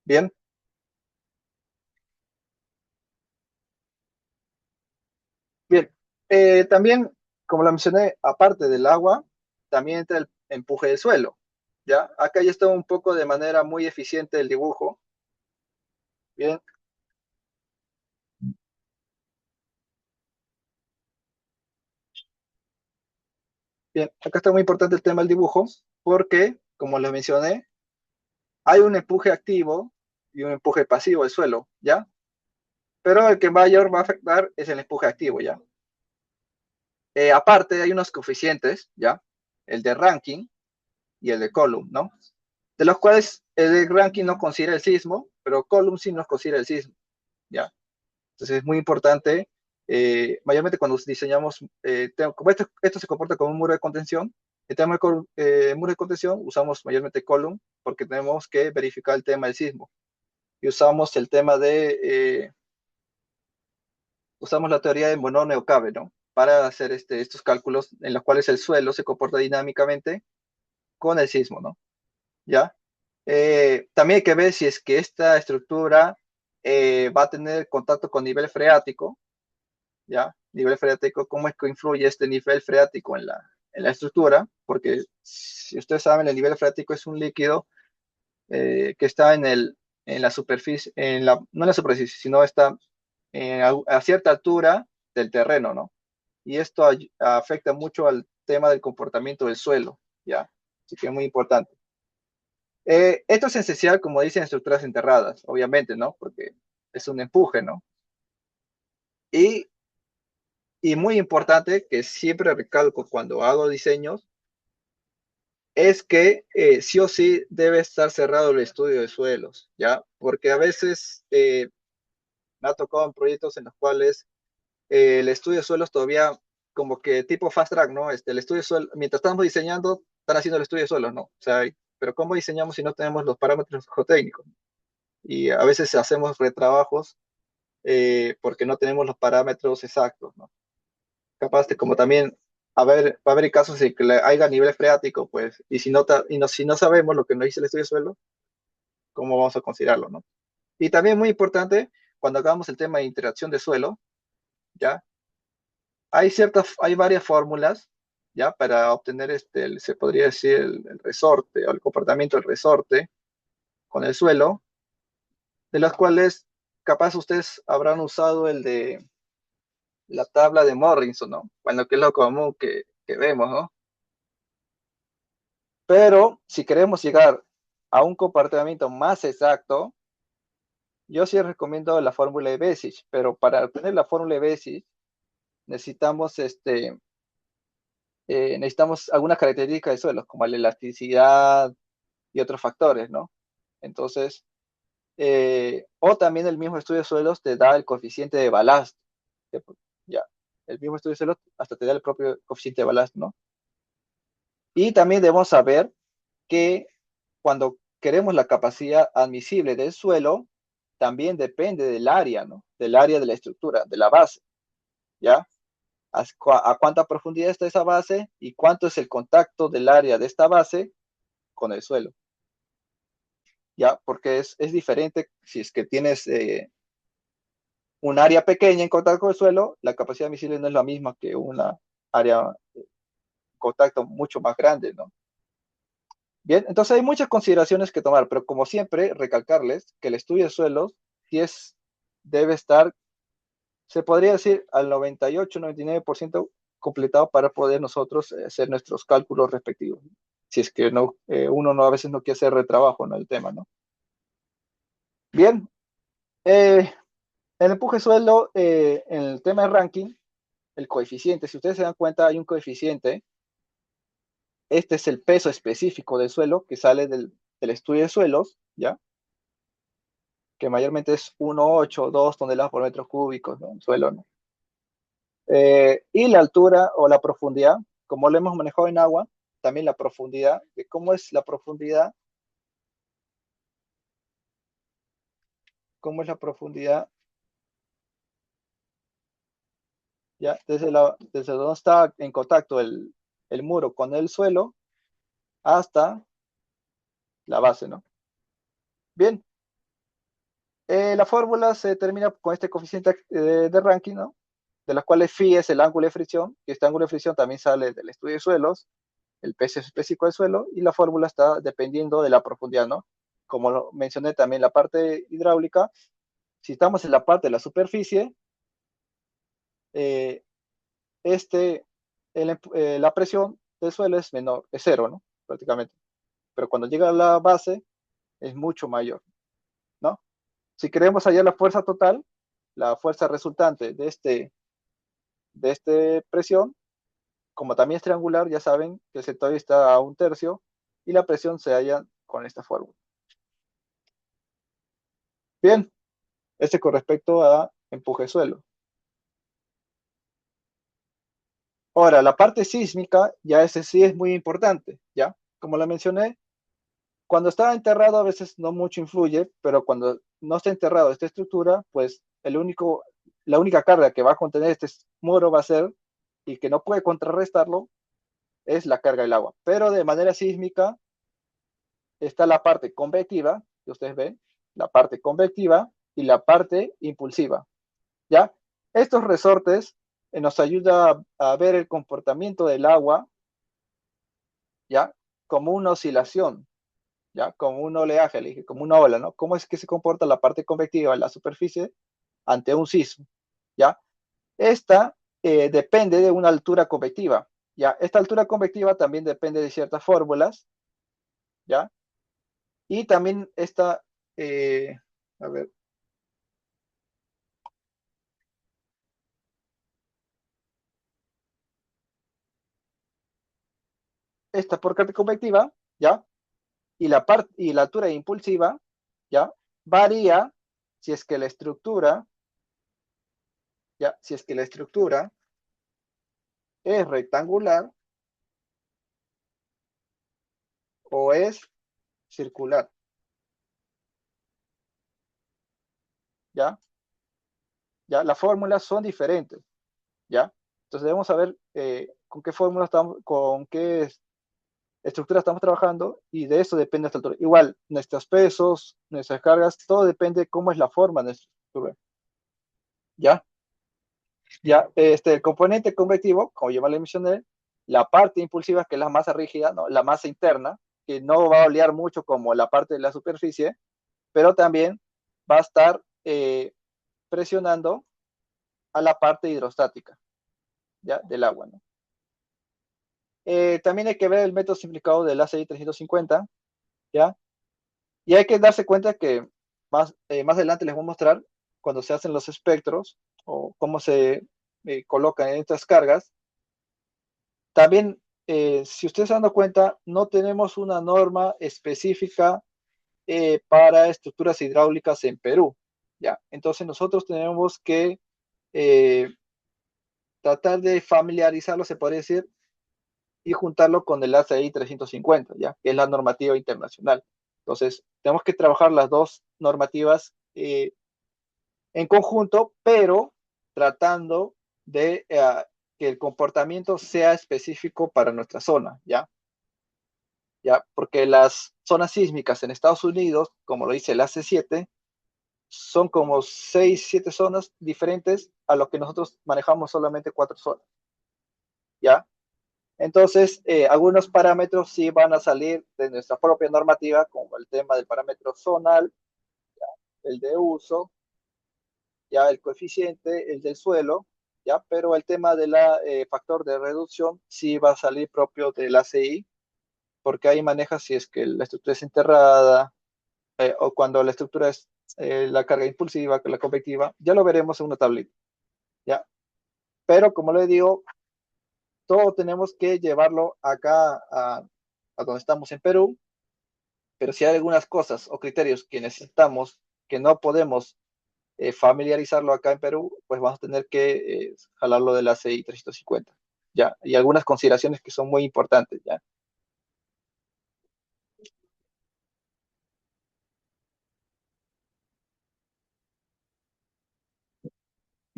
Bien, bien. También, como lo mencioné, aparte del agua, también entra el empuje del suelo. ¿Ya? Acá ya está un poco de manera muy eficiente el dibujo. Bien, Bien, acá está muy importante el tema del dibujo, porque, como les mencioné, hay un empuje activo y un empuje pasivo del suelo, ¿ya? Pero el que mayor va a afectar es el empuje activo, ¿ya? Aparte, hay unos coeficientes, ¿ya? El de ranking y el de column, ¿no? De los cuales el de ranking no considera el sismo, pero column sí nos considera el sismo, ¿ya? Entonces es muy importante, mayormente cuando diseñamos, como esto se comporta como un muro de contención, el tema de muro de contención usamos mayormente column porque tenemos que verificar el tema del sismo y usamos el tema usamos la teoría de Monod-Neocave, ¿no? Para hacer estos cálculos en los cuales el suelo se comporta dinámicamente con el sismo, ¿no? ¿Ya? También hay que ver si es que esta estructura va a tener contacto con nivel freático, ¿ya? Nivel freático, ¿cómo es que influye este nivel freático en la estructura? Porque si ustedes saben, el nivel freático es un líquido que está en la superficie, no en la superficie, sino está a cierta altura del terreno, ¿no? Y esto afecta mucho al tema del comportamiento del suelo, ¿ya? Así que es muy importante. Esto es esencial, como dicen, en estructuras enterradas, obviamente, ¿no? Porque es un empuje, ¿no? Y, y muy importante, que siempre recalco cuando hago diseños, es que sí o sí debe estar cerrado el estudio de suelos, ¿ya? Porque a veces me ha tocado en proyectos en los cuales el estudio de suelos todavía como que tipo fast track, ¿no? El estudio de suelos, mientras estamos diseñando, están haciendo el estudio de suelos, ¿no? O sea, pero ¿cómo diseñamos si no tenemos los parámetros geotécnicos? Y a veces hacemos retrabajos porque no tenemos los parámetros exactos, ¿no? Capaz de como también va a haber casos en que haya nivel freático, pues, y si no sabemos lo que nos dice el estudio de suelo, ¿cómo vamos a considerarlo, no? Y también muy importante, cuando hagamos el tema de interacción de suelo, ¿ya? Hay varias fórmulas, ¿ya? Para obtener se podría decir el resorte o el comportamiento del resorte con el suelo, de las cuales capaz ustedes habrán usado el de la tabla de Morrison, ¿no? Bueno, que es lo común que vemos, ¿no? Pero si queremos llegar a un comportamiento más exacto, yo sí recomiendo la fórmula de Bessich, pero para obtener la fórmula de Bessich necesitamos, necesitamos algunas características de suelos, como la elasticidad y otros factores, ¿no? Entonces, o también el mismo estudio de suelos te da el coeficiente de ballast, ya, el mismo estudio de suelos hasta te da el propio coeficiente de ballast, ¿no? Y también debemos saber que cuando queremos la capacidad admisible del suelo, también depende del área, ¿no? Del área de la estructura, de la base, ¿ya? A cuánta profundidad está esa base y cuánto es el contacto del área de esta base con el suelo, ¿ya? Porque es diferente si es que tienes un área pequeña en contacto con el suelo, la capacidad admisible no es la misma que una área en contacto mucho más grande, ¿no? Bien, entonces hay muchas consideraciones que tomar, pero como siempre, recalcarles que el estudio de suelos sí debe estar, se podría decir, al 98-99% completado para poder nosotros hacer nuestros cálculos respectivos. Si es que no, uno no, a veces no quiere hacer retrabajo en el tema, ¿no? Bien, el empuje suelo, en el tema de ranking, el coeficiente, si ustedes se dan cuenta, hay un coeficiente. Este es el peso específico del suelo que sale del estudio de suelos, ¿ya? Que mayormente es 1,8 o 2 toneladas por metro cúbico, ¿no? El suelo, ¿no? Y la altura o la profundidad, como lo hemos manejado en agua, también la profundidad, de cómo es la profundidad, cómo es la profundidad, ¿ya? Desde donde está en contacto el muro con el suelo hasta la base, ¿no? Bien, la fórmula se termina con este coeficiente de ranking, ¿no? De las cuales phi es el ángulo de fricción, que este ángulo de fricción también sale del estudio de suelos, el peso específico del suelo, y la fórmula está dependiendo de la profundidad, ¿no? Como lo mencioné también, la parte hidráulica, si estamos en la parte de la superficie, eh, este, la presión del suelo es menor, es cero, ¿no? Prácticamente. Pero cuando llega a la base es mucho mayor, ¿no? Si queremos hallar la fuerza total, la fuerza resultante de este presión, como también es triangular, ya saben que el sector está a un tercio y la presión se halla con esta fórmula. Bien, este con respecto a empuje suelo. Ahora, la parte sísmica, ya ese sí es muy importante, ¿ya? Como la mencioné, cuando está enterrado a veces no mucho influye, pero cuando no está enterrado esta estructura, pues la única carga que va a contener este muro va a ser, y que no puede contrarrestarlo, es la carga del agua. Pero de manera sísmica está la parte convectiva, que ustedes ven, la parte convectiva y la parte impulsiva, ¿ya? Estos resortes nos ayudan a ver el comportamiento del agua, ¿ya? Como una oscilación, ¿ya? Como un oleaje, le dije, como una ola, ¿no? ¿Cómo es que se comporta la parte convectiva en la superficie ante un sismo? ¿Ya? Esta depende de una altura convectiva, ¿ya? Esta altura convectiva también depende de ciertas fórmulas, ¿ya? Y también esta, a ver, esta por parte convectiva, ¿ya? Y la altura impulsiva, ¿ya? Varía si es que la estructura, ¿ya? Si es que la estructura es rectangular o es circular, ¿ya? ¿Ya? Las fórmulas son diferentes, ¿ya? Entonces debemos saber con qué fórmula estamos, con qué estructura estamos trabajando y de eso depende nuestra altura. Igual, nuestros pesos, nuestras cargas, todo depende de cómo es la forma de nuestra estructura, ¿ya? Ya, el componente convectivo, como ya le mencioné, la parte impulsiva, que es la masa rígida, ¿no? La masa interna, que no va a olear mucho como la parte de la superficie, pero también va a estar presionando a la parte hidrostática, ¿ya? Del agua, ¿no? También hay que ver el método simplificado del ACI 350, ¿ya? Y hay que darse cuenta que más adelante les voy a mostrar cuando se hacen los espectros o cómo se colocan en estas cargas. También, si ustedes se dan cuenta, no tenemos una norma específica para estructuras hidráulicas en Perú, ¿ya? Entonces nosotros tenemos que eh, tratar de familiarizarlo, se podría decir, y juntarlo con el ACI 350, ¿ya? Que es la normativa internacional. Entonces, tenemos que trabajar las dos normativas en conjunto, pero tratando de que el comportamiento sea específico para nuestra zona, ¿ya? ¿Ya? Porque las zonas sísmicas en Estados Unidos, como lo dice el AC7, son como 6, 7 zonas diferentes a lo que nosotros manejamos solamente 4 zonas, ¿ya? Entonces, algunos parámetros sí van a salir de nuestra propia normativa, como el tema del parámetro zonal, el de uso, ya el coeficiente, el del suelo, ya, pero el tema del factor de reducción sí va a salir propio del ACI, porque ahí maneja si es que la estructura es enterrada, o cuando la estructura es la carga impulsiva, la convectiva, ya lo veremos en una tablita, ¿ya? Pero como le digo, todo tenemos que llevarlo acá a donde estamos en Perú, pero si hay algunas cosas o criterios que necesitamos, que no podemos familiarizarlo acá en Perú, pues vamos a tener que jalarlo de la CI 350, ¿ya? Y algunas consideraciones que son muy importantes, ¿ya?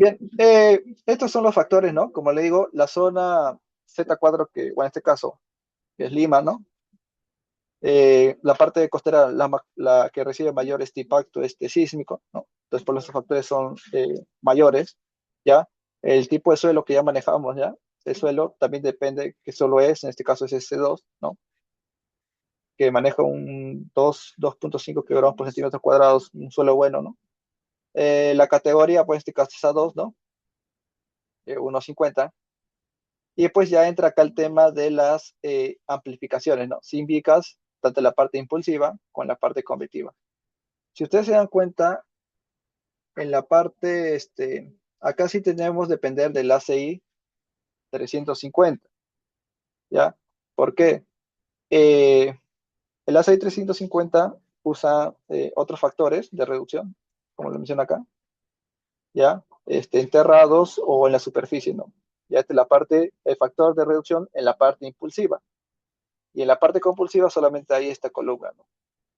Bien, estos son los factores, ¿no? Como le digo, la zona Z4, que, bueno, en este caso, que es Lima, ¿no? La parte costera, la que recibe mayor este impacto sísmico, ¿no? Entonces, por los factores son mayores, ¿ya? El tipo de suelo que ya manejamos, ¿ya? El suelo también depende qué suelo es, en este caso es S2, ¿no? Que maneja un 2.5 kilogramos por centímetro cuadrados, un suelo bueno, ¿no? La categoría, pues en este caso es A2, ¿no? 1.50. Y pues ya entra acá el tema de las amplificaciones, ¿no? Símbicas, tanto la parte impulsiva con la parte convectiva. Si ustedes se dan cuenta, en la parte, acá sí tenemos depender del ACI 350, ¿ya? ¿Por qué? Eh, el ACI 350 usa otros factores de reducción, como lo menciona acá, ¿ya? Enterrados o en la superficie, ¿no? Ya la parte, el factor de reducción en la parte impulsiva. Y en la parte compulsiva solamente hay esta columna, ¿no?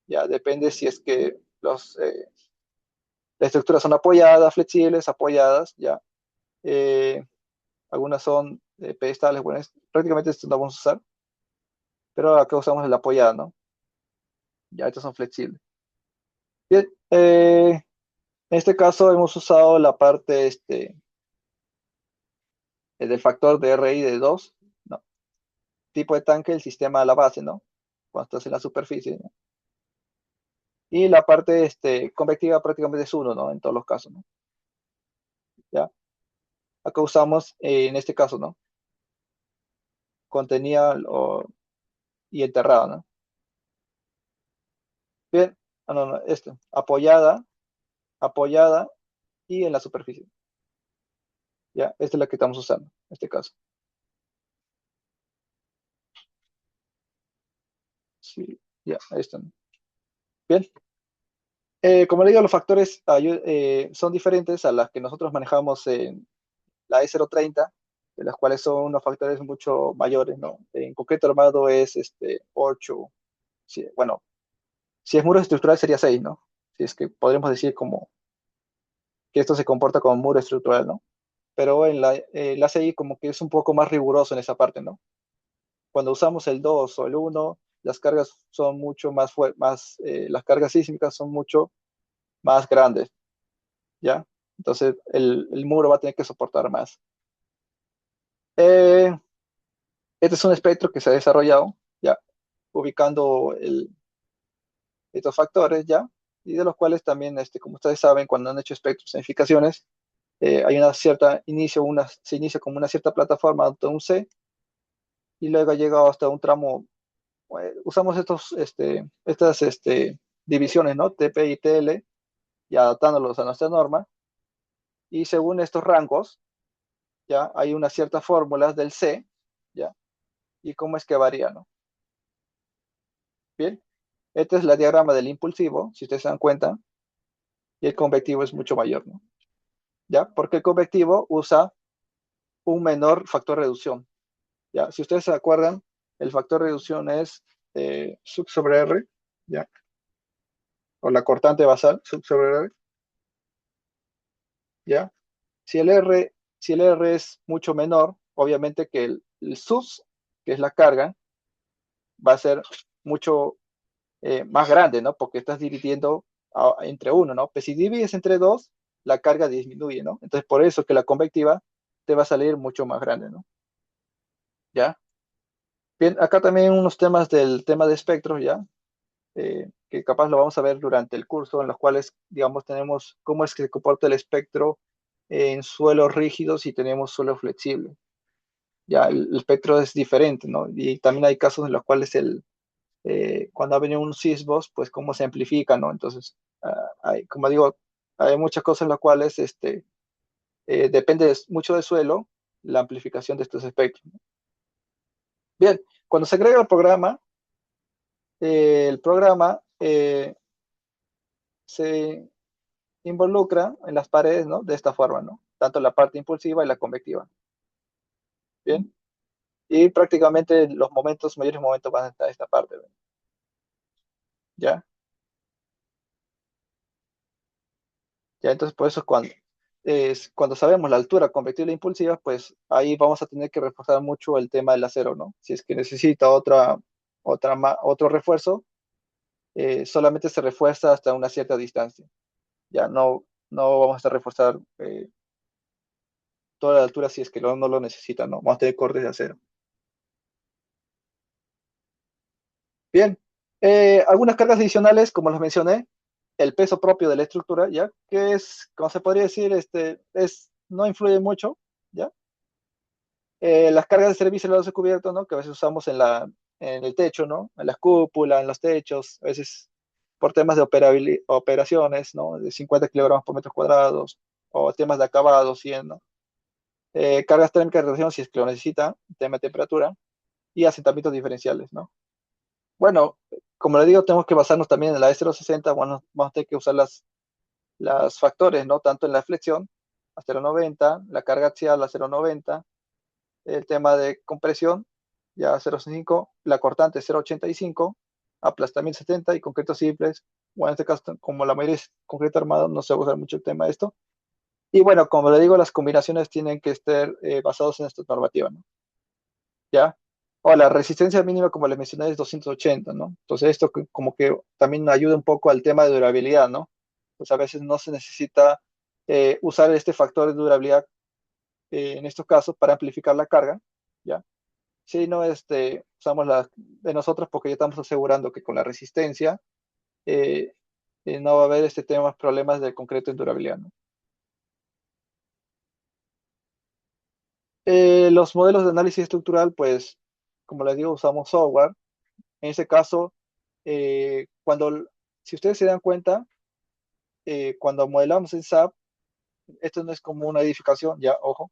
Ya depende si es que las estructuras son apoyadas, flexibles, apoyadas, ya. Eh, algunas son pedestales, bueno, prácticamente esto no vamos a usar, pero acá usamos el apoyado, ¿no? Ya estos son flexibles. Bien, en este caso hemos usado la parte del factor de RI de 2, ¿no? Tipo de tanque, el sistema a la base, ¿no? Cuando estás en la superficie, ¿no? Y la parte convectiva prácticamente es 1, ¿no? En todos los casos, ¿no? ¿Ya? Acá usamos, en este caso, ¿no? Contenía y enterrado, ¿no? Bien, no, no, apoyada, apoyada y en la superficie. ¿Ya? Esta es la que estamos usando, en este caso. Sí, ya, ahí están. Bien. Como le digo, los factores son diferentes a las que nosotros manejamos en la E030, de las cuales son unos factores mucho mayores, ¿no? En concreto armado es 8, sí, bueno, si es muro estructural sería 6, ¿no? Si es que podríamos decir como que esto se comporta como muro estructural, ¿no? Pero en la ACI como que es un poco más riguroso en esa parte, ¿no? Cuando usamos el 2 o el 1, las cargas son mucho las cargas sísmicas son mucho más grandes, ¿ya? Entonces el muro va a tener que soportar más. Eh, este es un espectro que se ha desarrollado, ¿ya? Ubicando estos factores, ¿ya? Y de los cuales también, como ustedes saben, cuando han hecho espectroscenificaciones, hay una cierta se inicia como una cierta plataforma hasta un C, y luego ha llegado hasta un tramo. Usamos estas divisiones, ¿no? TP y TL, y adaptándolos a nuestra norma, y según estos rangos, ya hay unas ciertas fórmulas del C, ya, y cómo es que varía, ¿no? Bien, este es la diagrama del impulsivo, si ustedes se dan cuenta, y el convectivo es mucho mayor, ¿no? ¿Ya? Porque el convectivo usa un menor factor de reducción, ¿ya? Si ustedes se acuerdan, el factor de reducción es sub sobre R, ¿ya? O la cortante basal, sub sobre R, ¿ya? Si el R es mucho menor, obviamente que el sus, que es la carga, va a ser mucho más grande, ¿no? Porque estás dividiendo entre uno, ¿no? Pues si divides entre dos, la carga disminuye, ¿no? Entonces, por eso que la convectiva te va a salir mucho más grande, ¿no? ¿Ya? Bien, acá también unos temas del tema de espectros, ¿ya? Que capaz lo vamos a ver durante el curso, en los cuales, digamos, tenemos cómo es que se comporta el espectro en suelos rígidos y tenemos suelos flexibles. Ya, el espectro es diferente, ¿no? Y también hay casos en los cuales cuando ha venido un sismos, pues cómo se amplifica, ¿no? Entonces, como digo, hay muchas cosas en las cuales depende mucho del suelo la amplificación de estos espectros, ¿no? Bien, cuando se agrega el programa se involucra en las paredes, ¿no? De esta forma, ¿no? Tanto la parte impulsiva y la convectiva. Bien, y prácticamente los mayores momentos van a estar esta parte, ¿no? ¿Ya? Ya, entonces por eso cuando sabemos la altura convectiva e impulsiva, pues ahí vamos a tener que reforzar mucho el tema del acero, ¿no? Si es que necesita otro refuerzo, solamente se refuerza hasta una cierta distancia. Ya no vamos a reforzar toda la altura si es que no lo necesita, ¿no? Vamos a tener cortes de acero. Bien, algunas cargas adicionales, como les mencioné, el peso propio de la estructura, ¿ya? Que es, como se podría decir, no influye mucho, ¿ya? Las cargas de servicio de lado cubierto, ¿no? Que a veces usamos en el techo, ¿no? En las cúpulas, en los techos, a veces por temas de operaciones, ¿no? De 50 kilogramos por metros cuadrados, o temas de acabado, 100, ¿no? Cargas térmicas de reducción si es que lo necesita, tema de temperatura, y asentamientos diferenciales, ¿no? Bueno, como le digo, tenemos que basarnos también en la E060, bueno, vamos a tener que usar las factores, ¿no? Tanto en la flexión, a 0,90, la carga axial a 0,90, el tema de compresión, ya 0,5, la cortante 0,85, aplastamiento 70 y concretos simples. Bueno, en este caso, como la mayoría es concreto armado, no se usa mucho el tema de esto. Y bueno, como le digo, las combinaciones tienen que estar basadas en esta normativa, ¿no? ¿Ya? O la resistencia mínima, como les mencioné, es 280, ¿no? Entonces esto como que también ayuda un poco al tema de durabilidad, ¿no? Pues a veces no se necesita usar este factor de durabilidad en estos casos para amplificar la carga, ¿ya? Si no, usamos la de nosotros porque ya estamos asegurando que con la resistencia eh, no va a haber este tema, problemas de concreto en durabilidad, ¿no? Los modelos de análisis estructural, pues, como les digo, usamos software. En ese caso, si ustedes se dan cuenta, cuando modelamos en SAP, esto no es como una edificación, ya, ojo,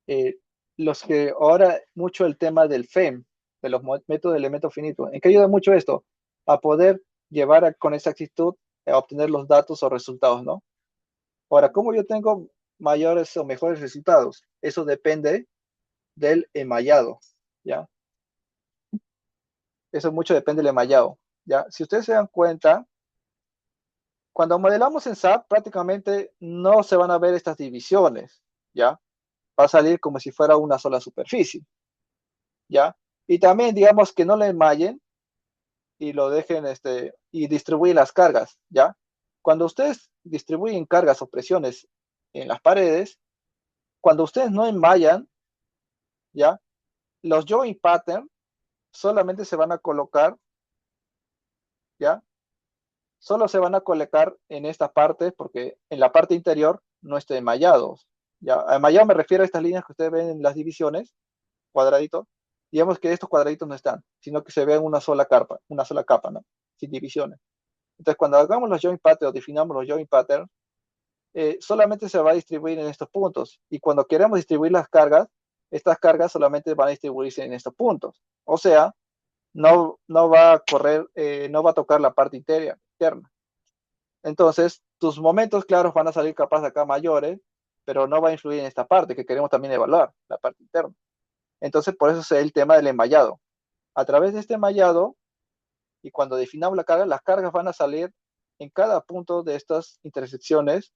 eh, los que ahora mucho el tema del FEM, de los métodos de elemento finito, ¿en qué ayuda mucho esto? A poder llevar con exactitud a obtener los datos o resultados, ¿no? Ahora, ¿cómo yo tengo mayores o mejores resultados? Eso depende del emallado, ¿ya? Eso mucho depende del emallado, ¿ya? Si ustedes se dan cuenta, cuando modelamos en SAP, prácticamente no se van a ver estas divisiones, ¿ya? Va a salir como si fuera una sola superficie, ¿ya? Y también, digamos, que no le enmallen y lo dejen, y distribuyen las cargas, ¿ya? Cuando ustedes distribuyen cargas o presiones en las paredes, cuando ustedes no enmallan, ¿ya? Los joint pattern solamente se van a colocar, ¿ya? Solo se van a colocar en esta parte porque en la parte interior no está enmallado, ¿ya? Enmallado me refiero a estas líneas que ustedes ven en las divisiones, cuadraditos. Digamos que estos cuadraditos no están, sino que se ve en una sola capa, ¿no? Sin divisiones. Entonces, cuando hagamos los joint patterns o definamos los joint patterns, solamente se va a distribuir en estos puntos. Y cuando queremos distribuir las cargas, estas cargas solamente van a distribuirse en estos puntos. O sea, no va a correr, no va a tocar la parte interna. Entonces, tus momentos claros van a salir capaz acá mayores, pero no va a influir en esta parte que queremos también evaluar, la parte interna. Entonces, por eso es el tema del enmallado. A través de este enmallado, y cuando definamos la carga, las cargas van a salir en cada punto de estas intersecciones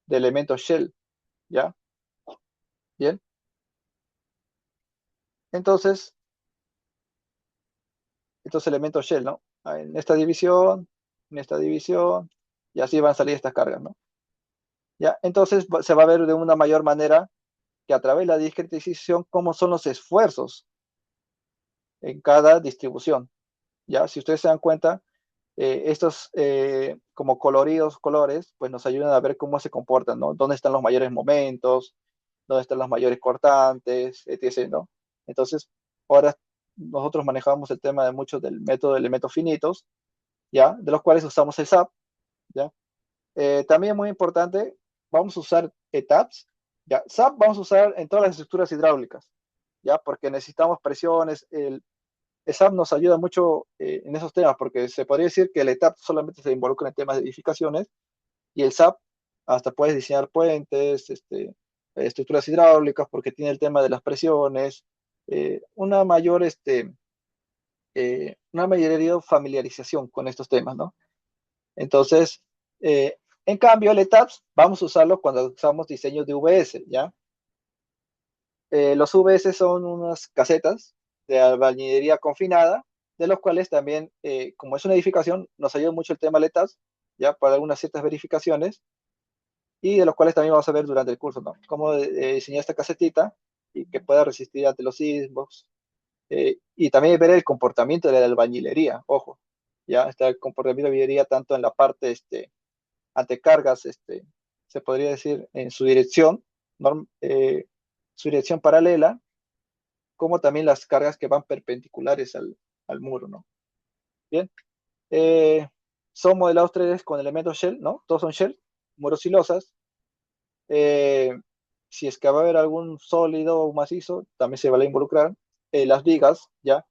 de elementos shell, ¿ya? Bien. Entonces, estos elementos shell, ¿no? En esta división, y así van a salir estas cargas, ¿no? ¿Ya? Entonces, se va a ver de una mayor manera que a través de la discretización, cómo son los esfuerzos en cada distribución, ¿ya? Si ustedes se dan cuenta, estos como coloridos, colores, pues nos ayudan a ver cómo se comportan, ¿no? Dónde están los mayores momentos, dónde están los mayores cortantes, etc., ¿no? Entonces, ahora nosotros manejamos el tema de muchos del método de elementos finitos, ¿ya? De los cuales usamos el SAP, ¿ya? También muy importante, vamos a usar ETAPS, ¿ya? SAP vamos a usar en todas las estructuras hidráulicas, ¿ya? Porque necesitamos presiones, el SAP nos ayuda mucho en esos temas, porque se podría decir que el ETAP solamente se involucra en temas de edificaciones, y el SAP hasta puedes diseñar puentes, estructuras hidráulicas, porque tiene el tema de las presiones, una mayor, una mayor familiarización con estos temas, ¿no? Entonces, en cambio, el ETAPS vamos a usarlo cuando usamos diseños de VS, ¿ya? Los VS son unas casetas de albañilería confinada, de los cuales también, como es una edificación, nos ayuda mucho el tema LETAS, ya para algunas ciertas verificaciones, y de los cuales también vamos a ver durante el curso, ¿no? Cómo diseñar esta casetita y que pueda resistir ante los sismos, y también ver el comportamiento de la albañilería, ojo, ya está el comportamiento de la albañilería tanto en la parte, ante cargas, se podría decir, en su dirección, su dirección paralela, como también las cargas que van perpendiculares al muro, ¿no? Bien, eh, son modelados 3D con elementos shell, ¿no? Todos son shell, muros silosas. Eh, si es que va a haber algún sólido o macizo, también se va a involucrar. Las vigas, ¿ya?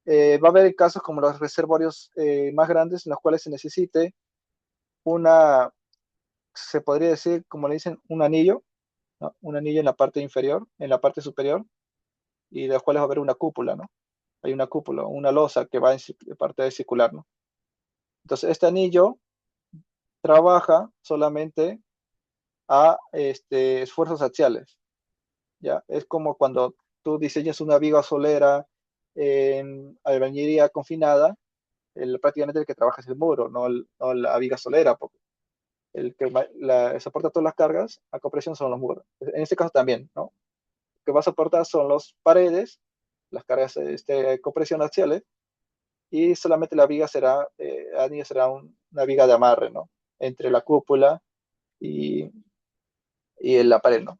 Va a haber casos como los reservorios más grandes en los cuales se necesite una, se podría decir, como le dicen, un anillo, ¿no? Un anillo en la parte inferior, en la parte superior, y de los cuales va a haber una cúpula, ¿no? Hay una cúpula, una losa que va en parte circular, ¿no? Entonces, este anillo trabaja solamente a esfuerzos axiales, ¿ya? Es como cuando tú diseñas una viga solera en albañilería confinada, prácticamente el que trabaja es el muro, no la viga solera, porque el que soporta todas las cargas a compresión son los muros. En este caso también, ¿no? Lo que va a soportar son las paredes, las cargas de compresión axiales, y solamente la viga será, anillo será una viga de amarre, ¿no? Entre la cúpula y, y la pared, ¿no?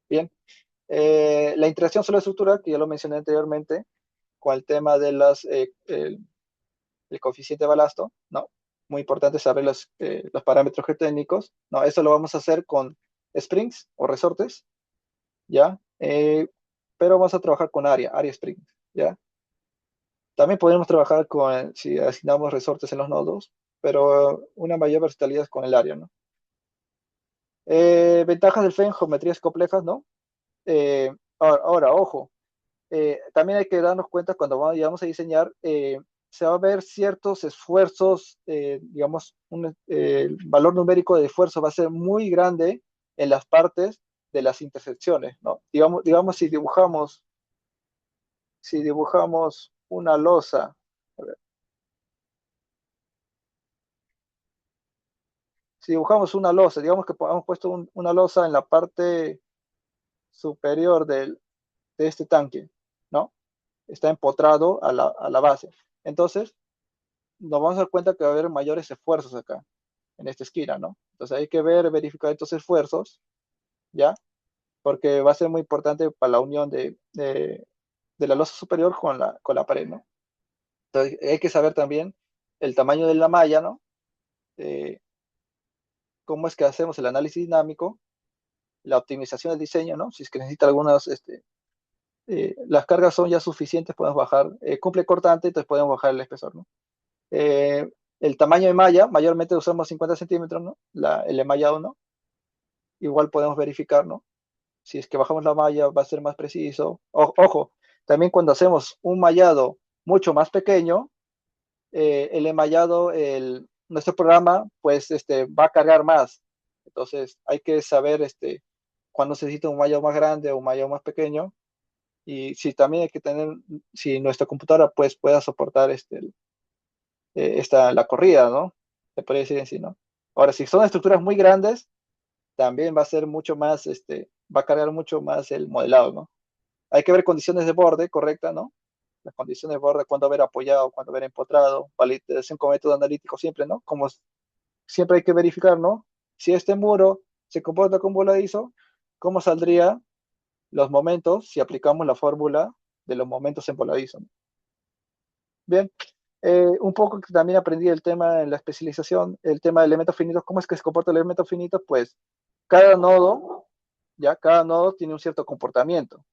Bien. La interacción sobre la estructura, que ya lo mencioné anteriormente, con el tema de el coeficiente de balasto, ¿no? Muy importante saber los parámetros geotécnicos, ¿no? Eso lo vamos a hacer con springs o resortes, ¿ya? Pero vamos a trabajar con área springs, ¿ya? También podemos trabajar si asignamos resortes en los nodos, pero una mayor versatilidad con el área, ¿no? Ventajas del FEM, geometrías complejas, ¿no? Ojo, también hay que darnos cuenta cuando vamos a diseñar, se va a ver ciertos esfuerzos, digamos, el valor numérico de esfuerzo va a ser muy grande en las partes de las intersecciones, ¿no? Digamos si dibujamos una losa, a ver, si dibujamos una losa, digamos que hemos puesto una losa en la parte superior de este tanque, ¿no? Está empotrado a la base. Entonces, nos vamos a dar cuenta que va a haber mayores esfuerzos acá, en esta esquina, ¿no? Entonces hay que verificar estos esfuerzos, ¿ya? Porque va a ser muy importante para la unión de la losa superior con la pared, ¿no? Entonces hay que saber también el tamaño de la malla, ¿no? Eh, cómo es que hacemos el análisis dinámico, la optimización del diseño, ¿no? Si es que necesita algunas, las cargas son ya suficientes, podemos bajar, cumple cortante, entonces podemos bajar el espesor, ¿no? Eh, el tamaño de malla, mayormente usamos 50 centímetros, ¿no? El enmallado, ¿no? Igual podemos verificar, ¿no? Si es que bajamos la malla va a ser más preciso. Ojo, también cuando hacemos un mallado mucho más pequeño, el enmallado, nuestro programa, pues va a cargar más. Entonces hay que saber cuándo se necesita un mallado más grande o un mallado más pequeño. Y si también hay que tener, si nuestra computadora pues pueda soportar la corrida, ¿no? Se podría decir así, ¿no? Ahora, si son estructuras muy grandes, también va a ser mucho más, va a cargar mucho más el modelado, ¿no? Hay que ver condiciones de borde correctas, ¿no? Las condiciones de borde, cuándo haber apoyado, cuándo haber empotrado, validación con método analítico siempre, ¿no? Como siempre hay que verificar, ¿no? Si este muro se comporta como voladizo, ¿cómo saldría los momentos si aplicamos la fórmula de los momentos en voladizo, ¿no? Bien, un poco que también aprendí el tema en la especialización, el tema de elementos finitos, ¿cómo es que se comporta el elemento finito? Pues cada nodo, ya cada nodo tiene un cierto comportamiento,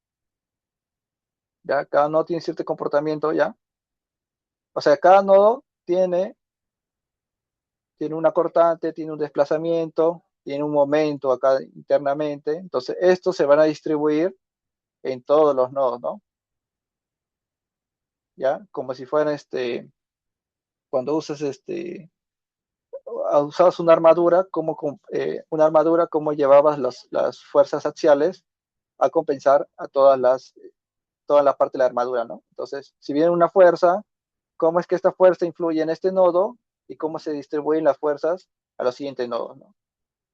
ya cada nodo tiene cierto comportamiento, ya. O sea, cada nodo tiene una cortante, tiene un desplazamiento, tiene un momento acá internamente, entonces estos se van a distribuir en todos los nodos, ¿no? Ya, como si fueran cuando usas usabas una armadura, cómo llevabas las fuerzas axiales a compensar a toda la parte de la armadura, ¿no? Entonces, si viene una fuerza, ¿cómo es que esta fuerza influye en este nodo y cómo se distribuyen las fuerzas a los siguientes nodos, ¿no?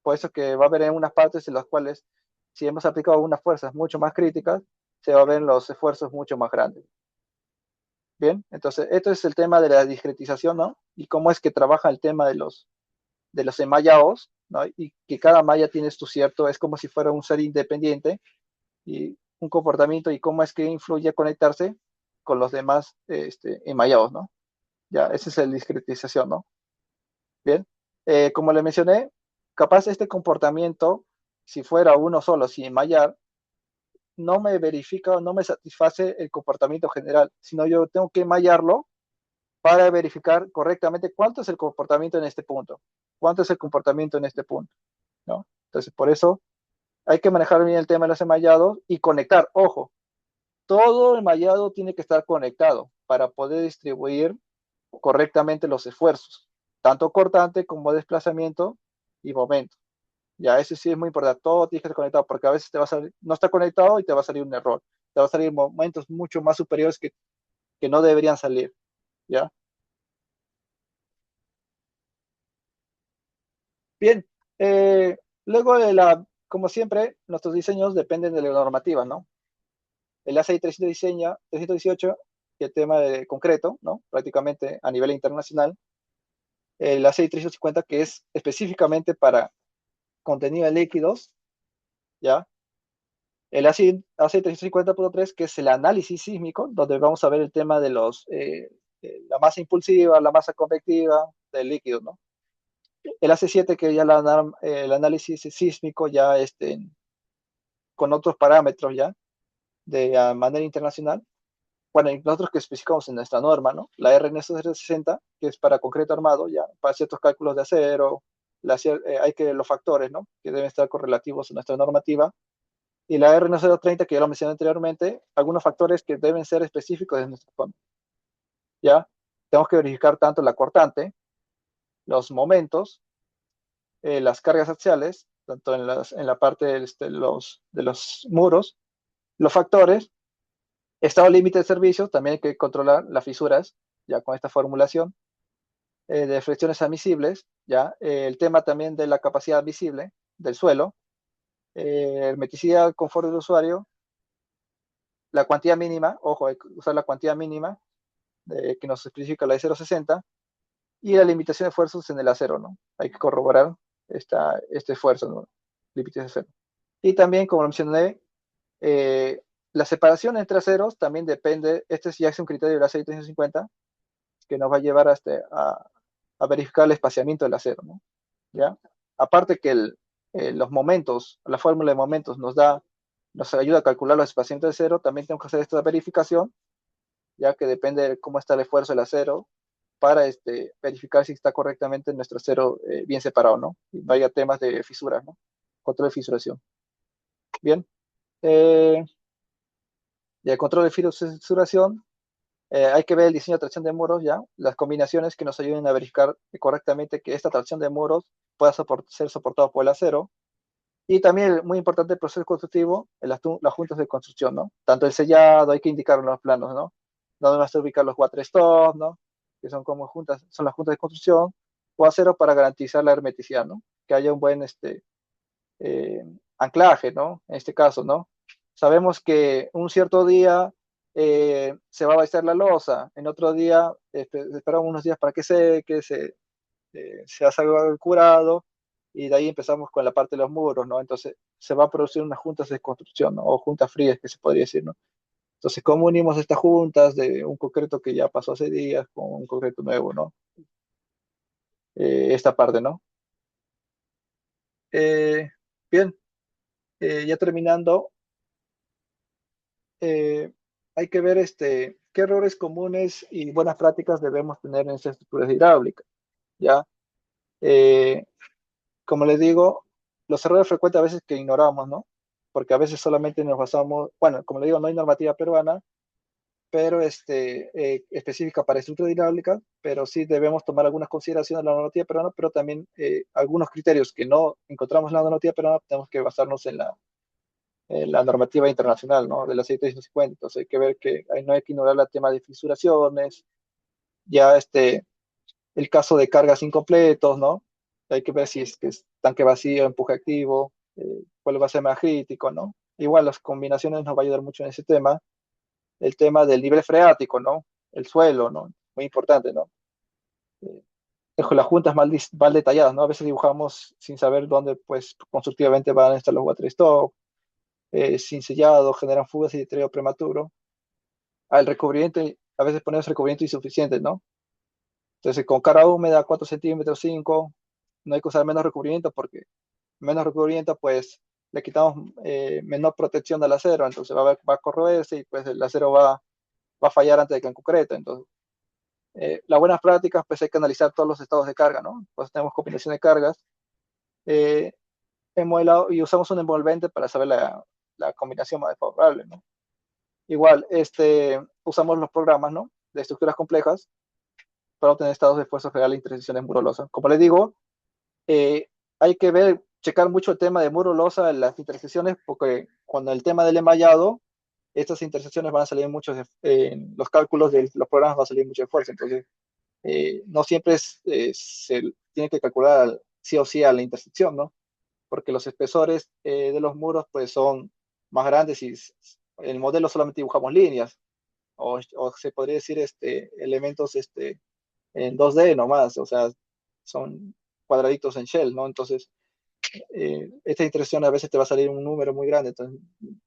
Por eso que va a haber en unas partes en las cuales, si hemos aplicado unas fuerzas mucho más críticas, se va a ver los esfuerzos mucho más grandes. Bien, entonces, esto es el tema de la discretización, ¿no? Y cómo es que trabaja el tema de los enmallados, ¿no? Y que cada malla tiene su cierto, es como si fuera un ser independiente, y un comportamiento y cómo es que influye a conectarse con los demás enmayados, ¿no? Ya, esa es la discretización, ¿no? Bien, como le mencioné, capaz este comportamiento, si fuera uno solo, sin enmayar, no me verifica o no me satisface el comportamiento general, sino yo tengo que enmayarlo para verificar correctamente cuánto es el comportamiento en este punto, cuánto es el comportamiento en este punto, ¿no? Entonces, por eso hay que manejar bien el tema de los enmayados y conectar. Ojo, todo enmayado tiene que estar conectado para poder distribuir correctamente los esfuerzos, tanto cortante como desplazamiento y momento. Ya, eso sí es muy importante. Todo tiene que estar conectado porque a veces te va a salir, no está conectado y te va a salir un error. Te va a salir momentos mucho más superiores que no deberían salir. ¿Ya? Bien. Luego como siempre, nuestros diseños dependen de la normativa, ¿no? El ASI 318, que es el tema de concreto, ¿no? Prácticamente a nivel internacional. El ASI 350, que es específicamente para contenido de líquidos, ¿ya? El ACI 350.3, que es el análisis sísmico, donde vamos a ver el tema de la masa impulsiva, la masa convectiva del líquido, ¿no? El AC7, que ya el análisis sísmico ya con otros parámetros ya, de manera internacional. Bueno, y nosotros que especificamos en nuestra norma, ¿no? La RN60, que es para concreto armado, ya, para ciertos cálculos de acero, hay que los factores, ¿no? Que deben estar correlativos a nuestra normativa. Y la R1030, que ya lo mencioné anteriormente, algunos factores que deben ser específicos de nuestra zona. ¿Ya? Tenemos que verificar tanto la cortante, los momentos, las cargas axiales, tanto en la parte de los muros, los factores, estado límite de servicio, también hay que controlar las fisuras, ya con esta formulación, de flexiones admisibles, ya, el tema también de la capacidad admisible del suelo, hermeticidad, confort del usuario, la cuantía mínima, ojo, hay que usar la cuantía mínima, que nos especifica la de 0,60, y la limitación de esfuerzos en el acero, ¿no? Hay que corroborar este esfuerzo, ¿no? Límites de acero. Y también, como lo mencioné, eh, la separación entre aceros también depende, este ya es un criterio de la 650, que nos va a llevar a verificar el espaciamiento del acero, ¿no? ¿Ya? Aparte que los momentos, la fórmula de momentos nos ayuda a calcular los espaciamientos del acero, también tenemos que hacer esta verificación, ya que depende de cómo está el esfuerzo del acero, para verificar si está correctamente nuestro acero bien separado, ¿no? Y no haya temas de fisuras, ¿no? Control de fisuración. Bien. Eh, y el control de fisuración, hay que ver el diseño de tracción de muros, ¿ya? Las combinaciones que nos ayuden a verificar correctamente que esta tracción de muros pueda ser soportado por el acero. Y también, muy importante, el proceso constructivo, las juntas de construcción, ¿no? Tanto el sellado, hay que indicarlo en los planos, ¿no? Donde vas a ubicar los waterstones, ¿no? Que son como son las juntas de construcción, o acero para garantizar la hermeticidad, ¿no? Que haya un buen eh, anclaje, ¿no? En este caso, ¿no? Sabemos que un cierto día se va a vaciar la losa, en otro día esperamos unos días para que se haga algo curado, y de ahí empezamos con la parte de los muros, ¿no? Entonces se va a producir unas juntas de construcción, ¿no? O juntas frías, que se podría decir, ¿no? Entonces, ¿cómo unimos estas juntas de un concreto que ya pasó hace días con un concreto nuevo, ¿no? Esta parte, ¿no? Eh, Bien, ya terminando, eh, hay que ver qué errores comunes y buenas prácticas debemos tener en estas estructuras hidráulicas, ¿ya? Eh, Como les digo, los errores frecuentes a veces que ignoramos, ¿no? Porque a veces solamente nos basamos, bueno, como le digo, no hay normativa peruana, pero específica para estructuras hidráulicas, pero sí debemos tomar algunas consideraciones de la normativa peruana, pero también algunos criterios que no encontramos en la normativa peruana, tenemos que basarnos en la normativa internacional, ¿no? De la 650. Entonces hay que ver que ahí no hay que ignorar el tema de fisuraciones, ya el caso de cargas incompletos, ¿no? Hay que ver si es que es tanque vacío, empuje activo, cuál va a ser más crítico, ¿no? Igual las combinaciones nos va a ayudar mucho en ese tema. El tema del nivel freático, ¿no? El suelo, ¿no? Muy importante, ¿no? Dejo las juntas mal detalladas, ¿no? A veces dibujamos sin saber dónde, pues, constructivamente van a estar los water stop. sin sellado, generan fugas y deterioro prematuro. Al recubrimiento, a veces ponemos recubrimiento insuficiente, ¿no? Entonces, con cara húmeda, 4 centímetros, 5, no hay que usar menos recubrimiento porque menos recubrimiento, pues le quitamos menor protección al acero, entonces va a corroerse y pues el acero va a fallar antes de que en concreto. Entonces, las buenas prácticas, pues hay que analizar todos los estados de carga, ¿no? Pues tenemos combinación de cargas eh, y usamos un envolvente para saber la combinación más favorable, ¿no? Igual, usamos los programas, ¿no? De estructuras complejas para obtener estados de fuerza real e intersecciones murolosas. Como les digo, eh, hay que checar mucho el tema de muro losa en las intersecciones, porque cuando el tema del enmallado, estas intersecciones van a salir muchos, en los cálculos de los programas va a salir mucho de fuerza, entonces no siempre se tiene que calcular sí o sí a la intersección, ¿no? Porque los espesores de los muros pues son más grandes y en el modelo solamente dibujamos líneas, o se podría decir elementos en 2D nomás, o sea, son cuadraditos en shell, ¿no? Entonces, esta intersección a veces te va a salir un número muy grande, entonces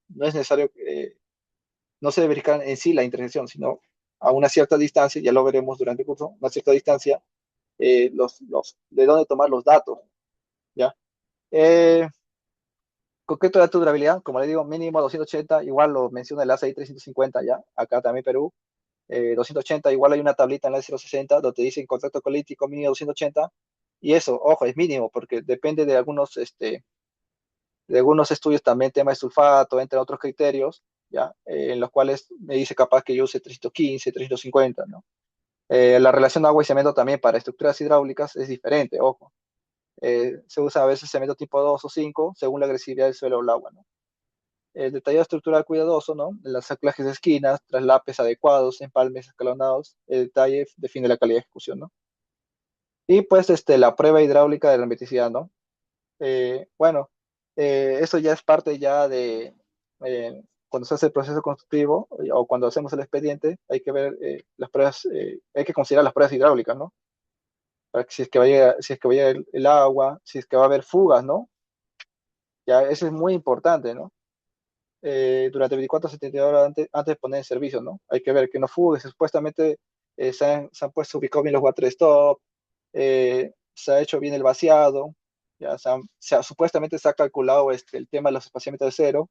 no es necesario, no se debe verificar en sí la intersección, sino a una cierta distancia, ya lo veremos durante el curso, una cierta distancia, de dónde tomar los datos, ¿ya? Eh, Concreto de tu durabilidad, como le digo, mínimo 280, igual lo menciona el ACI 350 ya, acá también Perú, 280, igual hay una tablita en la 060 donde dice en contacto colítico mínimo 280, y eso, ojo, es mínimo, porque depende de algunos estudios también, tema de sulfato, entre otros criterios, ¿ya? En los cuales me dice capaz que yo use 315, 350, ¿no? La relación agua y cemento también para estructuras hidráulicas es diferente, ojo. Se usa a veces cemento tipo 2 o 5 según la agresividad del suelo o el agua, ¿no? El detallado estructural cuidadoso, ¿no? Los anclajes de esquinas, traslapes adecuados, empalmes escalonados, el detalle define la calidad de ejecución, ¿no? Y pues la prueba hidráulica de la hermeticidad, ¿no? Bueno, eso ya es parte ya de cuando se hace el proceso constructivo o cuando hacemos el expediente, hay que ver las pruebas, hay que considerar las pruebas hidráulicas, ¿no? Para que si es que vaya el agua, si es que va a haber fugas, ¿no? Ya eso es muy importante, ¿no? Durante 24 a 72 horas antes de poner en servicio, ¿no? Hay que ver que no fugue, supuestamente se han puesto ubicados bien los water stop, se ha hecho bien el vaciado, ya supuestamente se ha calculado el tema de los espaciamientos de cero,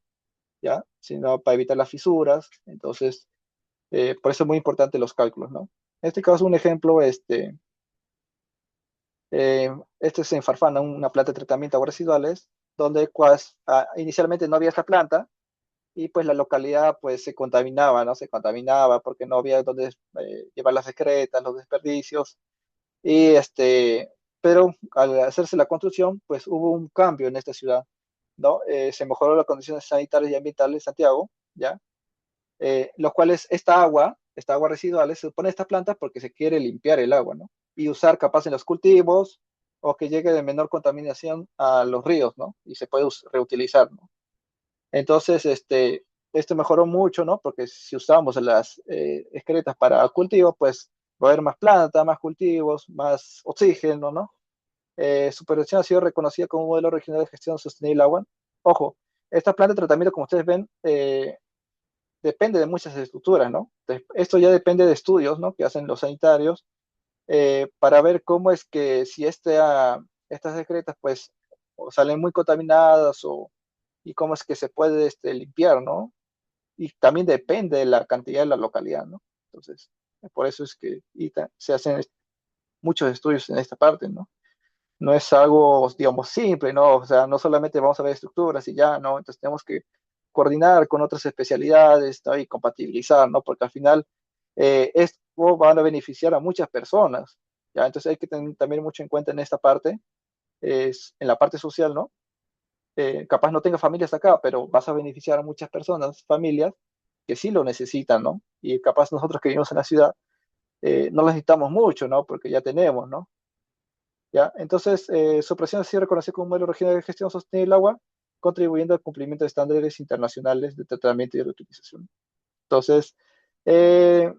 ya, sino para evitar las fisuras, entonces, por eso es muy importante los cálculos, ¿no? En este caso, un ejemplo, eh, este es en Farfana, una planta de tratamiento de aguas residuales, donde inicialmente no había esta planta, y pues la localidad pues se contaminaba, ¿no? Se contaminaba porque no había donde llevar las excretas, los desperdicios, y pero al hacerse la construcción, pues hubo un cambio en esta ciudad, ¿no? Se mejoró las condiciones sanitarias y ambientales de Santiago, ¿ya? Los cuales esta agua residual, se pone a esta planta porque se quiere limpiar el agua, ¿no? Y usar capaz en los cultivos o que llegue de menor contaminación a los ríos, ¿no? Y se puede reutilizar, ¿no? Entonces, esto mejoró mucho, ¿no? Porque si usamos las excretas para cultivo, pues va a haber más planta, más cultivos, más oxígeno, ¿no? Su producción ha sido reconocida como un modelo regional de gestión sostenible del agua. Ojo, esta planta de tratamiento, como ustedes ven, depende de muchas estructuras, ¿no? Entonces, esto ya depende de estudios, ¿no? Que hacen los sanitarios para ver cómo es que si estas excretas, pues, o salen muy contaminadas y cómo es que se puede limpiar, ¿no? Y también depende de la cantidad de la localidad, ¿no? Entonces, por eso es que se hacen muchos estudios en esta parte, ¿no? No es algo, digamos, simple, ¿no? O sea, no solamente vamos a ver estructuras y ya, ¿no? Entonces tenemos que coordinar con otras especialidades, ¿no? Y compatibilizar, ¿no? Porque al final esto va a beneficiar a muchas personas, ¿ya? Entonces hay que tener también mucho en cuenta en esta parte, en la parte social, ¿no? Capaz no tenga familias acá, pero vas a beneficiar a muchas personas, familias, que sí lo necesitan, ¿no? Y capaz nosotros que vivimos en la ciudad, no lo necesitamos mucho, ¿no? Porque ya tenemos, ¿no? ¿Ya? Entonces, su operación ha sido reconocida como un modelo regional de gestión sostenible del agua, contribuyendo al cumplimiento de estándares internacionales de tratamiento y reutilización. Entonces, eh,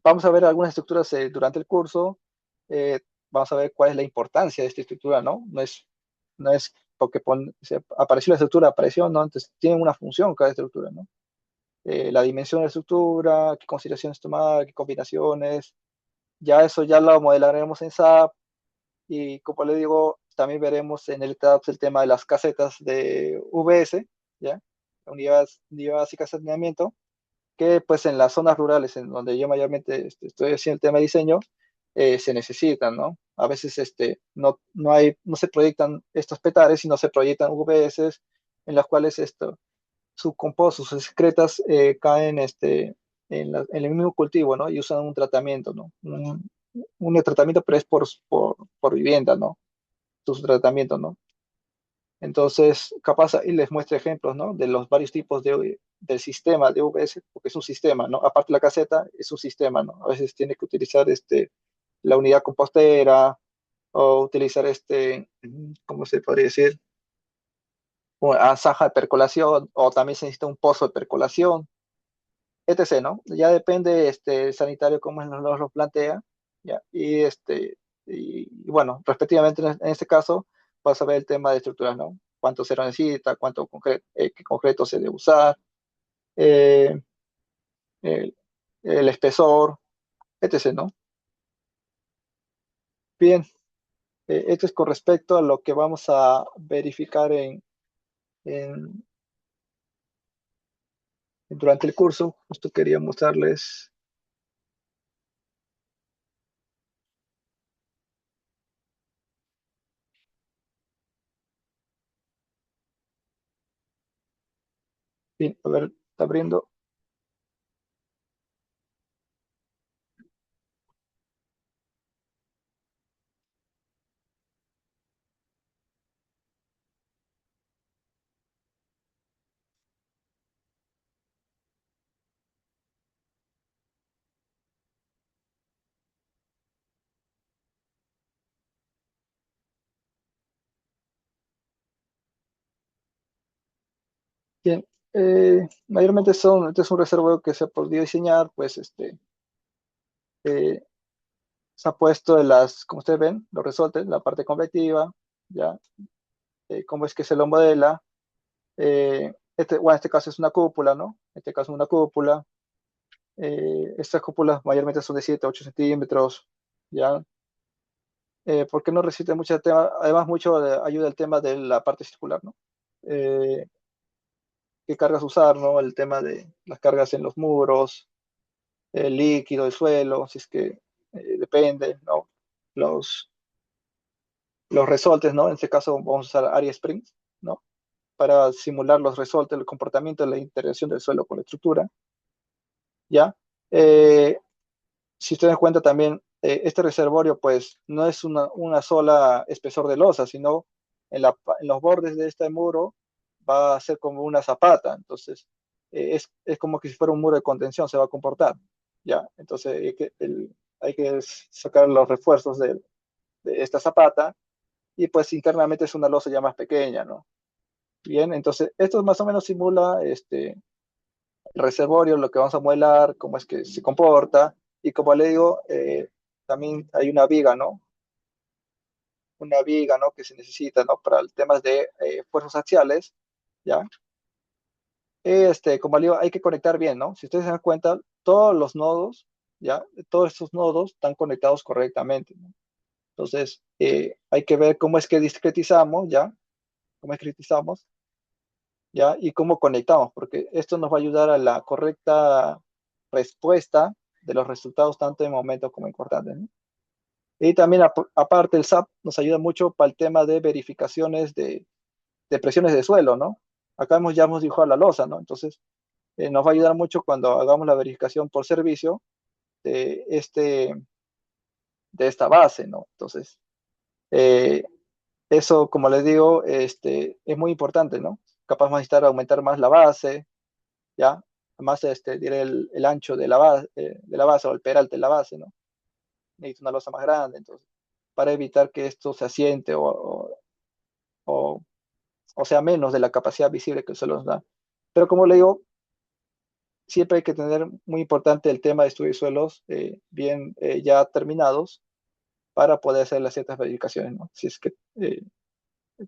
vamos a ver algunas estructuras durante el curso. Eh, Vamos a ver cuál es la importancia de esta estructura, ¿no? No es porque apareció la estructura, apareció, ¿no? Entonces tiene una función cada estructura, ¿no? La dimensión de la estructura, qué consideraciones tomar, qué combinaciones, ya eso ya lo modelaremos en SAP y como le digo, también veremos en el TAPS el tema de las casetas de VS, ¿ya? Unidad básica de saneamiento, que pues en las zonas rurales en donde yo mayormente estoy haciendo el tema de diseño, se necesitan, ¿no? A veces no se proyectan estos petares, sino se proyectan VS en las cuales sus compostos, sus excretas caen en el mismo cultivo, ¿no? Y usan un tratamiento, ¿no? Un tratamiento, pero es por vivienda, ¿no? Su tratamiento, ¿no? Entonces, capaz ahí les muestra ejemplos, ¿no? De los varios tipos del sistema de UVS, porque es un sistema, ¿no? Aparte de la caseta, es un sistema, ¿no? A veces tiene que utilizar la unidad compostera o utilizar ¿cómo se podría decir? Una zaja de percolación o también se necesita un pozo de percolación, etc., ¿no? Ya depende el sanitario cómo nos lo plantea, ¿ya? Y bueno, respectivamente en este caso vas a ver el tema de estructuras, ¿no? Cuánto cero necesita, qué concreto se debe usar, eh, el, el espesor, etc., ¿no? Bien, esto es con respecto a lo que vamos a verificar en- durante el curso. Justo quería mostrarles, bien, a ver, está abriendo. Bien, mayormente este es un reservorio que se ha podido diseñar, pues eh, se ha puesto en como ustedes ven, los resortes, la parte convectiva, ya, cómo es que se lo modela. Bueno, en este caso es una cúpula, ¿no? En este caso es una cúpula. Estas cúpulas mayormente son de 7 a 8 centímetros, ¿ya? Porque no resiste mucho tema, además mucho ayuda el tema de la parte circular, ¿no? Eh, qué cargas usar, ¿no? El tema de las cargas en los muros, el líquido, el suelo, si es que depende, ¿no? Los, los resortes, ¿no? En este caso vamos a usar Area Springs, ¿no? Para simular los resortes, el comportamiento de la interacción del suelo con la estructura, ¿ya? Eh, si ustedes dan cuenta también, este reservorio, pues, no es una sola espesor de losa, sino en los bordes de este muro va a ser como una zapata, entonces es como que si fuera un muro de contención, se va a comportar, ¿ya? Entonces hay que sacar los refuerzos de esta zapata y pues internamente es una losa ya más pequeña, ¿no? Bien, entonces esto más o menos simula el reservorio, lo que vamos a modelar, cómo es que se comporta, y como le digo, también hay una viga, ¿no? Una viga, ¿no? Que se necesita, ¿no? Para el temas de fuerzas axiales, ¿ya? Como le digo, hay que conectar bien, ¿no? Si ustedes se dan cuenta, todos los nodos, ¿ya? Todos estos nodos están conectados correctamente, ¿no? Entonces, hay que ver cómo es que discretizamos, ¿ya? Cómo discretizamos, ¿ya? Y cómo conectamos, porque esto nos va a ayudar a la correcta respuesta de los resultados tanto en momentos como importantes, ¿no? Y también, aparte, el SAP nos ayuda mucho para el tema de verificaciones de presiones de suelo, ¿no? Acá ya hemos dibujado la losa, ¿no? Entonces, nos va a ayudar mucho cuando hagamos la verificación por servicio de, de esta base, ¿no? Entonces, eh, eso, como les digo, es muy importante, ¿no? Capaz vamos a necesitar aumentar más la base, ¿ya? Más, diré el ancho de la base o el peralte de la base, ¿no? Necesito una losa más grande, entonces, para evitar que esto se asiente o, o sea menos de la capacidad visible que se nos da. Pero como le digo, siempre hay que tener muy importante el tema de estudios de suelos bien ya terminados para poder hacer las ciertas verificaciones, ¿no? Si es que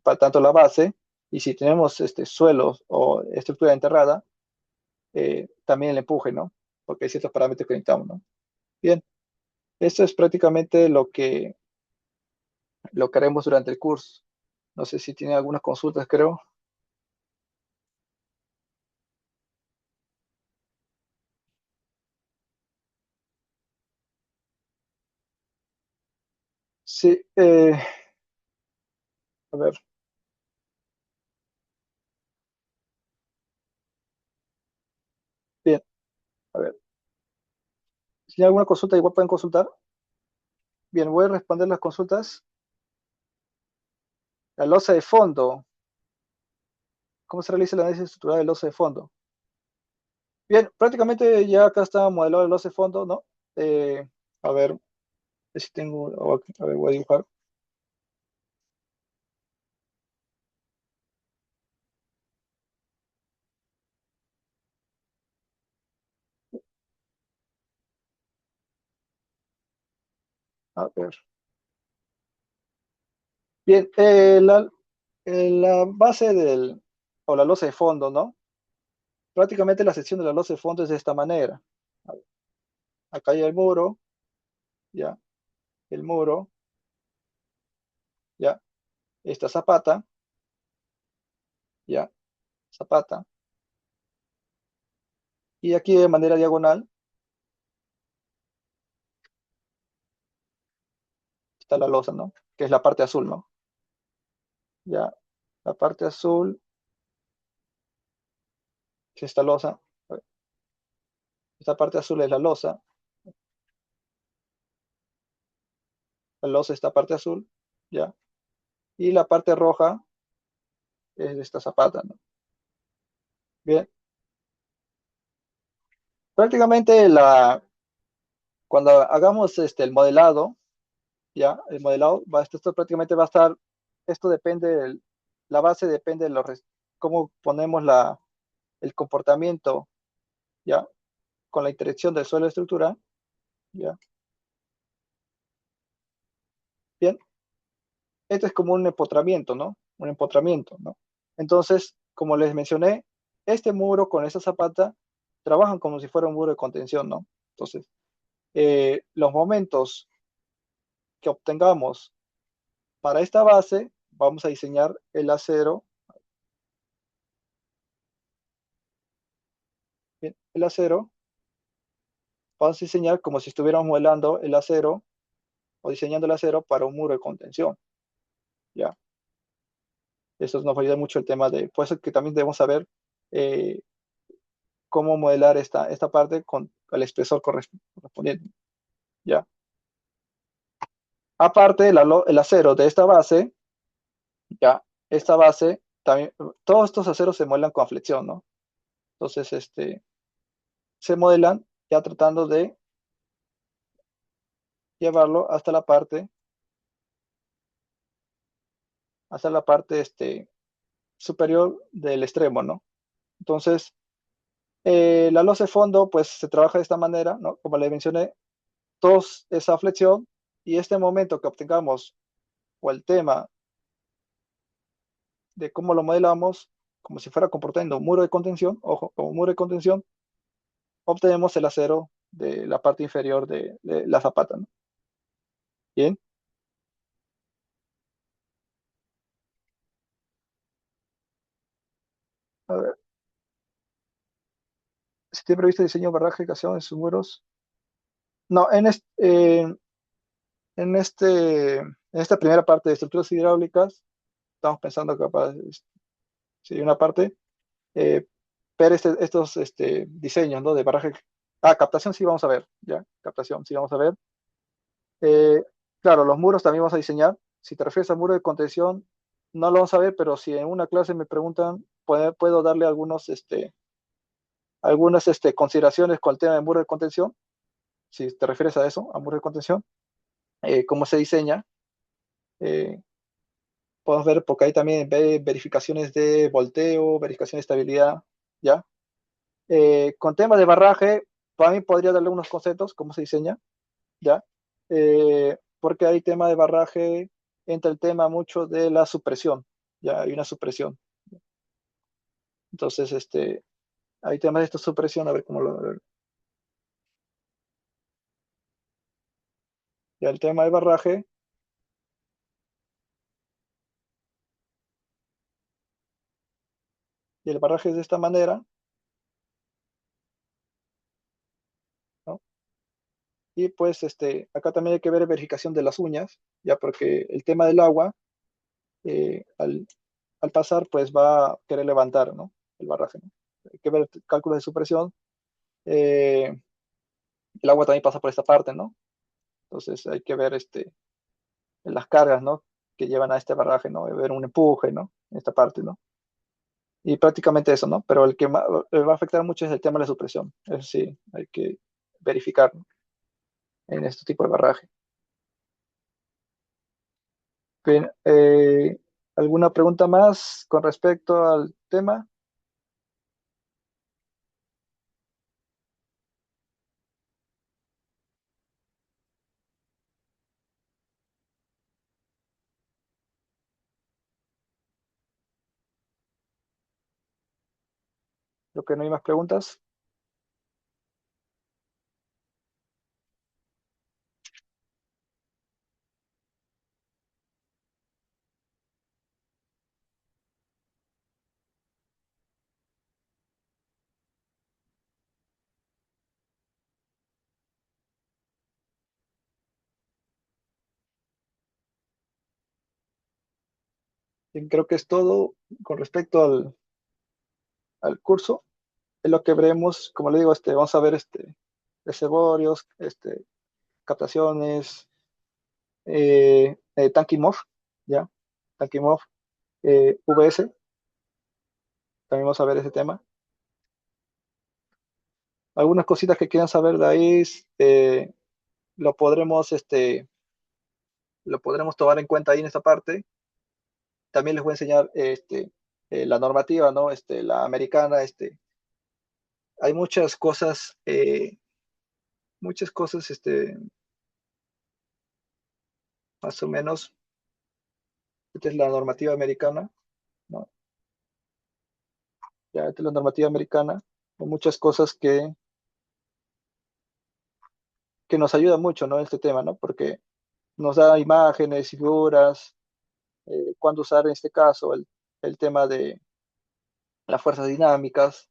para tanto la base, y si tenemos suelos o estructura enterrada, también el empuje, ¿no? Porque hay ciertos parámetros que necesitamos, ¿no? Bien, esto es prácticamente lo que haremos durante el curso. No sé si tiene algunas consultas, creo. Sí, a ver, bien, a ver. Si tiene alguna consulta, igual pueden consultar. Bien, voy a responder las consultas. La losa de fondo. ¿Cómo se realiza el análisis estructural de losa de fondo? Bien, prácticamente ya acá está modelado el losa de fondo, ¿no? Eh, a ver si tengo, a ver, voy a dibujar. A ver. Bien, la base o la losa de fondo, ¿no? Prácticamente la sección de la losa de fondo es de esta manera. A ver, acá hay el muro, ya, el muro, ya, esta zapata, ya, zapata. Y aquí de manera diagonal está la losa, ¿no? Que es la parte azul, ¿no? Ya, la parte azul es esta losa. A ver, esta parte azul es la losa es esta parte azul, ya. Y la parte roja es esta zapata, ¿no? Bien, prácticamente cuando hagamos el modelado, ya, el modelado, esto prácticamente va a estar, esto depende, la base depende de cómo ponemos el comportamiento, ya, con la interacción del suelo de estructura, ya. Bien, esto es como un empotramiento, ¿no? Un empotramiento, ¿no? Entonces, como les mencioné, este muro con esa zapata trabajan como si fuera un muro de contención, ¿no? Entonces, los momentos que obtengamos para esta base, vamos a diseñar el acero, bien, el acero, vamos a diseñar como si estuviéramos modelando el acero o diseñando el acero para un muro de contención, ¿ya? Eso nos va a ayudar mucho el tema por eso que también debemos saber eh, cómo modelar esta parte con el espesor correspondiente, ¿ya? Aparte, el acero de esta base, ¿ya? Esta base, también, todos estos aceros se modelan con flexión, ¿no? Entonces, se modelan ya tratando de llevarlo hasta la parte superior del extremo, ¿no? Entonces, la losa de fondo, pues se trabaja de esta manera, ¿no? Como le mencioné, todos esa flexión y este momento que obtengamos o el tema de cómo lo modelamos, como si fuera comportando un muro de contención, ojo, como un muro de contención, obtenemos el acero de la parte inferior de la zapata, ¿no? Bien, a ver, si tiene previsto diseño, barraje, fijación en sus muros. No, en esta primera parte de estructuras hidráulicas, estamos pensando que capaz sería una parte, eh, ver estos diseños, ¿no? De barraje. Ah, captación sí vamos a ver, ¿ya? Captación sí vamos a ver. Eh, claro, los muros también vamos a diseñar. Si te refieres al muro de contención, no lo vamos a ver, pero si en una clase me preguntan, puedo darle algunas consideraciones con el tema de muro de contención, si te refieres a eso, a muro de contención, cómo se diseña. Eh, Podemos ver, porque ahí también verificaciones de volteo, verificación de estabilidad, ¿ya? Con temas de barraje, también podría darle unos conceptos, cómo se diseña, ¿ya? Porque hay tema de barraje, entra el tema mucho de la supresión. ya hay una supresión. Entonces, hay temas de esta supresión, a ver cómo ya el tema del barraje, y el barraje es de esta manera, ¿no? Y pues, acá también hay que ver verificación de las uñas, ya porque el tema del agua, al pasar, pues va a querer levantar, ¿no? El barraje, ¿no? Hay que ver cálculos de supresión. eh, el agua también pasa por esta parte, ¿no? Entonces hay que ver las cargas, ¿no? Que llevan a este barraje, ¿no? Ver un empuje, ¿no? En esta parte, ¿no? Y prácticamente eso, ¿no? Pero el que va a afectar mucho es el tema de la supresión. Eso sí, hay que verificar, ¿no? En este tipo de barraje. Bien, ¿alguna pregunta más con respecto al tema? Creo que no hay más preguntas. Bien, creo que es todo con respecto al curso. Es lo que veremos, como le digo, vamos a ver reservorios, captaciones, Tank MOF, ¿ya? Tank MOF, VS, también vamos a ver ese tema. Algunas cositas que quieran saber de ahí, lo podremos, lo podremos tomar en cuenta ahí en esta parte. También les voy a enseñar la normativa, ¿no? La americana, hay muchas cosas, más o menos. Esta es la normativa americana, ¿no? Ya, esta es la normativa americana. Hay muchas cosas que nos ayudan mucho, ¿no? Este tema, ¿no? Porque nos da imágenes y figuras, cuándo usar en este caso el tema de las fuerzas dinámicas,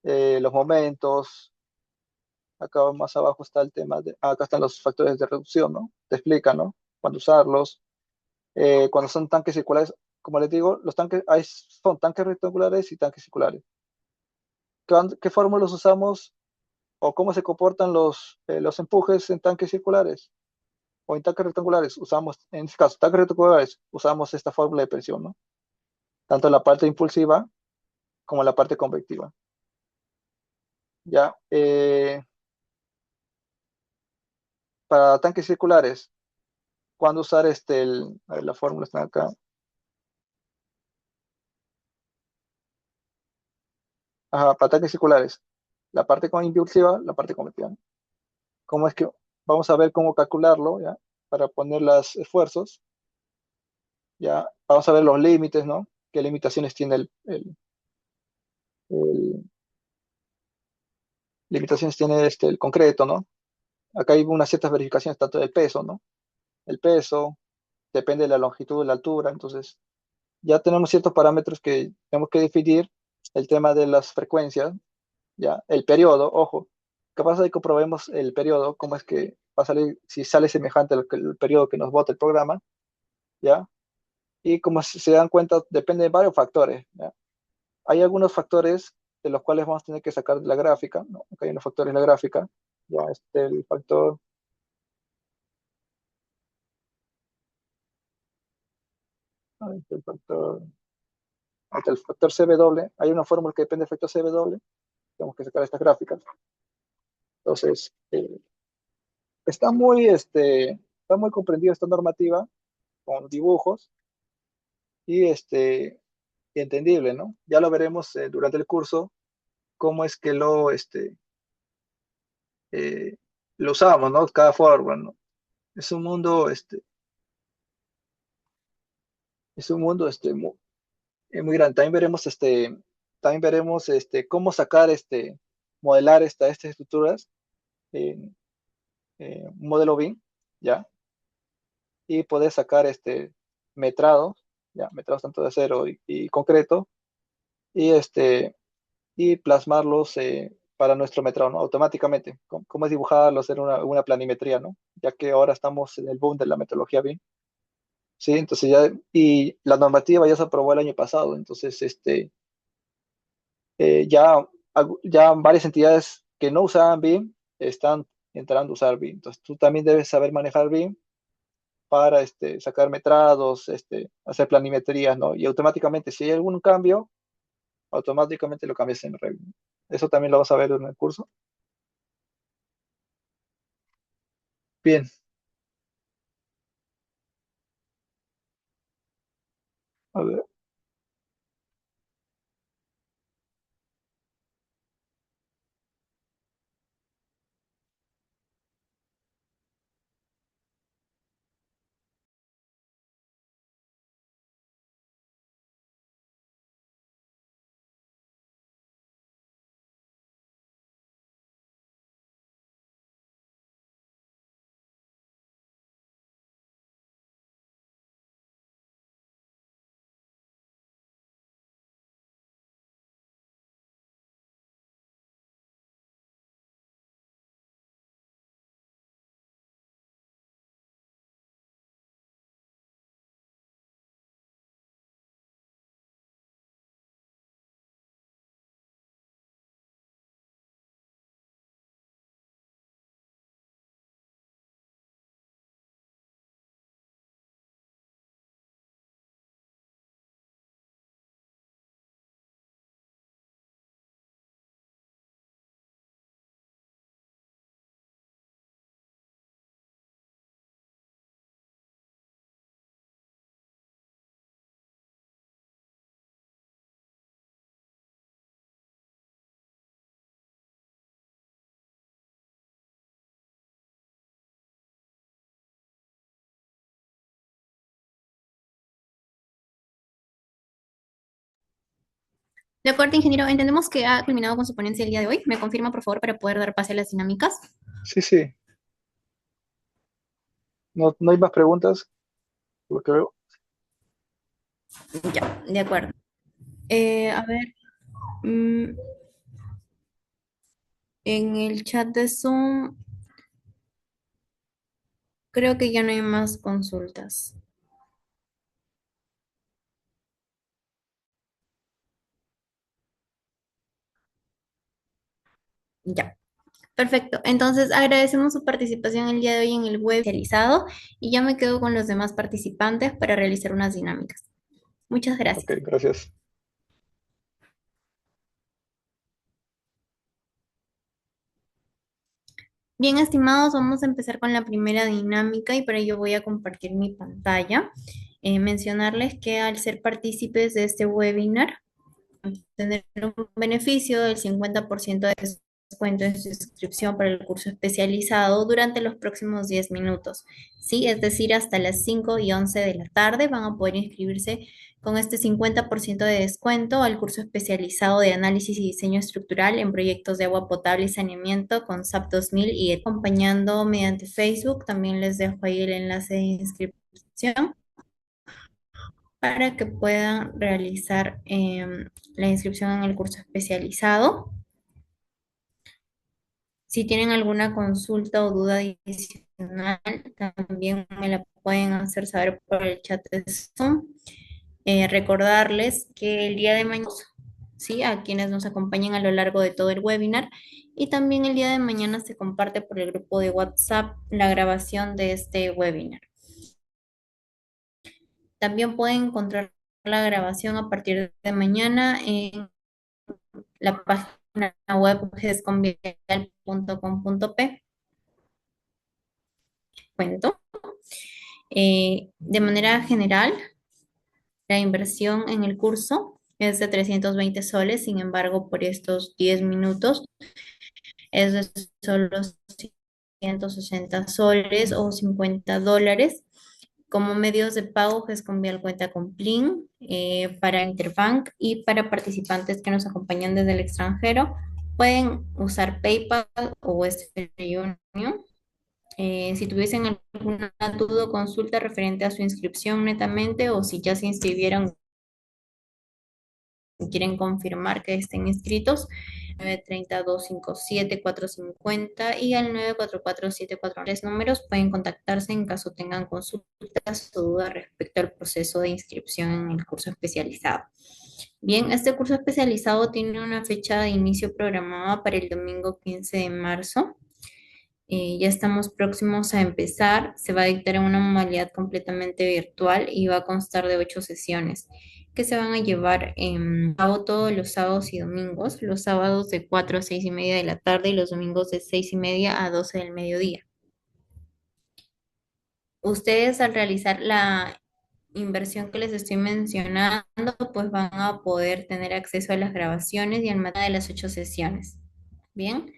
los momentos. Acá más abajo está el tema acá están los factores de reducción, ¿no? Te explican, ¿no? Cuándo usarlos. Cuando son tanques circulares, como les digo, los tanques son tanques rectangulares y tanques circulares. ¿Qué fórmulas usamos o cómo se comportan los empujes en tanques circulares o en tanques rectangulares? Usamos, en este caso, tanques rectangulares, usamos esta fórmula de presión, ¿no? Tanto en la parte impulsiva como en la parte convectiva. Ya, para tanques circulares, ¿cuándo usar a ver, la fórmula está acá? Ajá, para tanques circulares, la parte con impulsiva, la parte convectiva, ¿no? ¿Cómo es que vamos a ver cómo calcularlo, ya? Para poner los esfuerzos, ya. Vamos a ver los límites, ¿no? ¿Qué limitaciones tiene el- limitaciones tiene el concreto, ¿no? Acá hay unas ciertas verificaciones tanto del peso, ¿no? El peso depende de la longitud, de la altura, entonces ya tenemos ciertos parámetros que tenemos que definir. El tema de las frecuencias, ya, el periodo, ojo, capaz de que comprobemos el periodo, cómo es que va a salir, si sale semejante al periodo que nos bota el programa, ya, y como se dan cuenta, depende de varios factores, ¿ya? Hay algunos factores de los cuales vamos a tener que sacar de la gráfica, ¿no? Acá hay unos factores en la gráfica, ya, el factor, el factor, el factor CW, hay una fórmula que depende del factor CW, tenemos que sacar estas gráficas. Entonces, está muy comprendida esta normativa con dibujos y, y entendible, ¿no? Ya lo veremos durante el curso, cómo es que eh, lo usamos, ¿no? Cada forma, ¿no? Es un mundo, Es un mundo muy grande. También veremos cómo sacar, modelar estas estructuras en un modelo BIM, ¿ya? Y poder sacar metrados, ¿ya? Metrados tanto de acero y concreto, y, y plasmarlos para nuestro metrado, ¿no? Automáticamente. ¿Cómo es dibujarlos en una planimetría, ¿no? Ya que ahora estamos en el boom de la metodología BIM. Sí, entonces ya, y la normativa ya se aprobó el año pasado, entonces ya varias entidades que no usaban BIM están entrando a usar BIM. Entonces tú también debes saber manejar BIM para sacar metrados, hacer planimetrías, ¿no? Y automáticamente, si hay algún cambio, automáticamente lo cambias en Revit. Eso también lo vas a ver en el curso. Bien, a ver, De acuerdo, ingeniero, entendemos que ha culminado con su ponencia el día de hoy. ¿Me confirma, por favor, para poder dar pase a las dinámicas? sí, sí, no hay más preguntas, por lo que veo. Ya, de acuerdo. A ver, mm, en el chat de Zoom creo que ya no hay más consultas. Ya, perfecto. Entonces, agradecemos su participación el día de hoy en el web especializado y ya me quedo con los demás participantes para realizar unas dinámicas. Muchas Ok, gracias. gracias. Bien, estimados, vamos a empezar con la primera dinámica y para ello voy a compartir mi pantalla. Mencionarles que al ser partícipes de este webinar, tener un beneficio del 50% de descuento en su inscripción para el curso especializado durante los próximos 10 minutos. Sí, es decir, hasta las 5:11 de la tarde van a poder inscribirse con este 50% de descuento al curso especializado de análisis y diseño estructural en proyectos de agua potable y saneamiento con SAP 2000 y acompañando mediante Facebook. También les dejo ahí el enlace de inscripción para que puedan realizar la inscripción en el curso especializado. Si tienen alguna consulta o duda adicional, también me la pueden hacer saber por el chat de Zoom. Recordarles que el día de mañana, sí, a quienes nos acompañen a lo largo de todo el webinar, y también el día de mañana se comparte por el grupo de WhatsApp la grabación de este webinar. También pueden encontrar la grabación a partir de mañana en la página web gesconvial.com.p. Cuento. De manera general, la inversión en el curso es de 320 soles, sin embargo, por estos 10 minutos es de solo 160 soles o $50. Como medios de pago, GESCOMBIAL cuenta con Plin para Interbank y para participantes que nos acompañan desde el extranjero. Pueden usar PayPal o Western Union. Si tuviesen alguna duda o consulta referente a su inscripción netamente o si ya se inscribieron y quieren confirmar que estén inscritos, 930-257-450 y al 944-743 números pueden contactarse en caso tengan consultas o dudas respecto al proceso de inscripción en el curso especializado. Bien, este curso especializado tiene una fecha de inicio programada para el domingo 15 de marzo. Ya estamos próximos a empezar. Se va a dictar en una modalidad completamente virtual y va a constar de 8 sesiones que se van a llevar a cabo todos los sábados y domingos, los sábados de 4 a 6 y media de la tarde y los domingos de 6 y media a 12 del mediodía. Ustedes al realizar la inversión que les estoy mencionando, pues van a poder tener acceso a las grabaciones y al material de las 8 sesiones. Bien.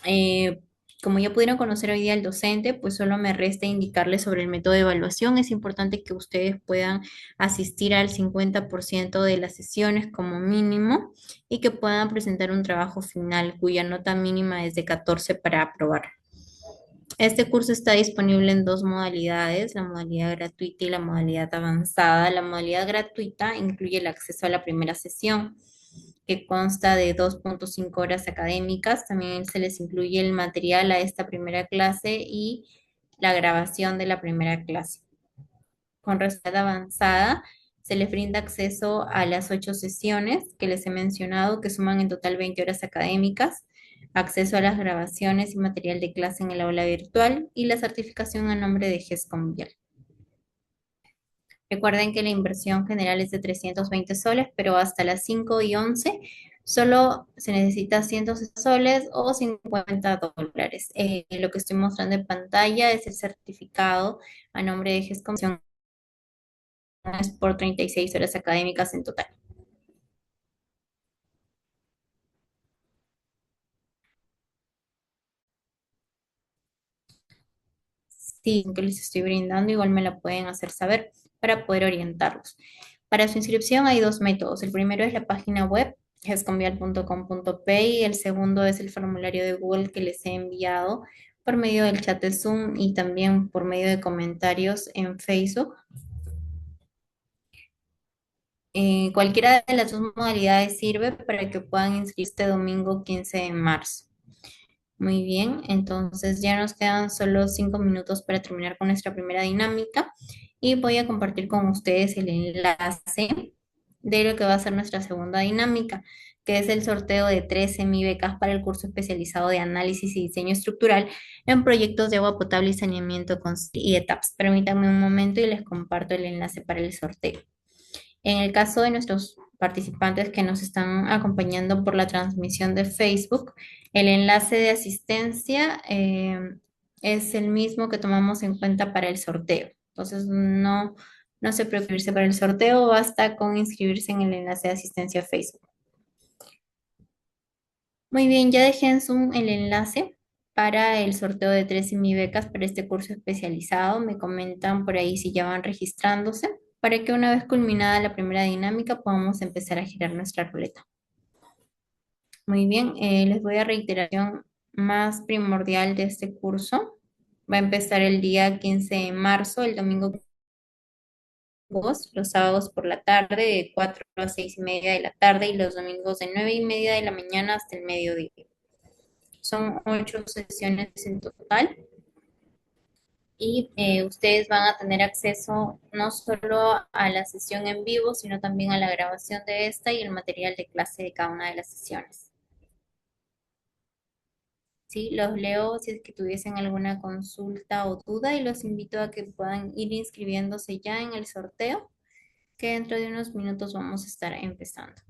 Eh, Como ya pudieron conocer hoy día al docente, pues solo me resta indicarles sobre el método de evaluación. Es importante que ustedes puedan asistir al 50% de las sesiones como mínimo y que puedan presentar un trabajo final cuya nota mínima es de 14 para aprobar. Este curso está disponible en dos modalidades, la modalidad gratuita y la modalidad avanzada. La modalidad gratuita incluye el acceso a la primera sesión, que consta de 2.5 horas académicas. También se les incluye el material a esta primera clase y la grabación de la primera clase. Con respecto avanzada, se les brinda acceso a las 8 sesiones que les he mencionado, que suman en total 20 horas académicas, acceso a las grabaciones y material de clase en el aula virtual y la certificación a nombre de GESCOMBIAL. Recuerden que la inversión general es de 320 soles, pero hasta las 5 y 11 solo se necesita 100 soles o $50. Lo que estoy mostrando en pantalla es el certificado a nombre de GESCOMBIAL por 36 horas académicas en total. Sí, que les estoy brindando, igual me la pueden hacer saber para poder orientarlos. Para su inscripción hay dos métodos. El primero es la página web, gesconvial.com.p, y el segundo es el formulario de Google que les he enviado por medio del chat de Zoom y también por medio de comentarios en Facebook. Cualquiera de las dos modalidades sirve para que puedan inscribirse este domingo 15 de marzo. Muy bien, entonces ya nos quedan solo 5 minutos para terminar con nuestra primera dinámica y voy a compartir con ustedes el enlace de lo que va a ser nuestra segunda dinámica, que es el sorteo de 13 becas para el curso especializado de análisis y diseño estructural en proyectos de agua potable y saneamiento y etapas. Permítanme un momento y les comparto el enlace para el sorteo. En el caso de nuestros participantes que nos están acompañando por la transmisión de Facebook, el enlace de asistencia es el mismo que tomamos en cuenta para el sorteo. Entonces, no se preocupe para el sorteo, basta con inscribirse en el enlace de asistencia a Facebook. Muy bien, ya dejé en Zoom el enlace para el sorteo de 13 becas para este curso especializado. Me comentan por ahí si ya van registrándose, para que una vez culminada la primera dinámica podamos empezar a girar nuestra ruleta. Muy bien, les voy a reiteración más primordial de este curso. Va a empezar el día 15 de marzo, el domingo 2, los sábados por la tarde de 4 a 6 y media de la tarde y los domingos de 9 y media de la mañana hasta el mediodía. Son 8 sesiones en total y ustedes van a tener acceso no solo a la sesión en vivo, sino también a la grabación de esta y el material de clase de cada una de las sesiones. Sí, los leo si es que tuviesen alguna consulta o duda y los invito a que puedan ir inscribiéndose ya en el sorteo, que dentro de unos minutos vamos a estar empezando.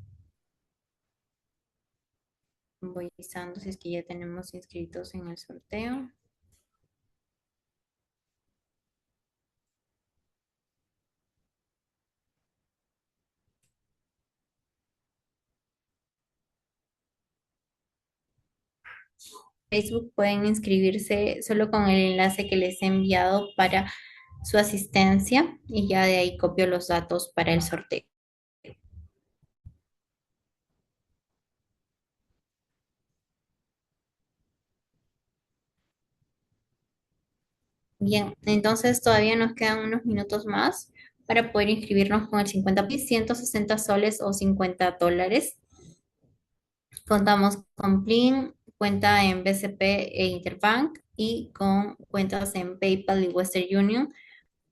Voy revisando si es que ya tenemos inscritos en el sorteo. Facebook pueden inscribirse solo con el enlace que les he enviado para su asistencia y ya de ahí copio los datos para el sorteo. Bien, entonces todavía nos quedan unos minutos más para poder inscribirnos con el 160 soles o $50. Contamos con Plin, cuenta en BCP e Interbank y con cuentas en PayPal y Western Union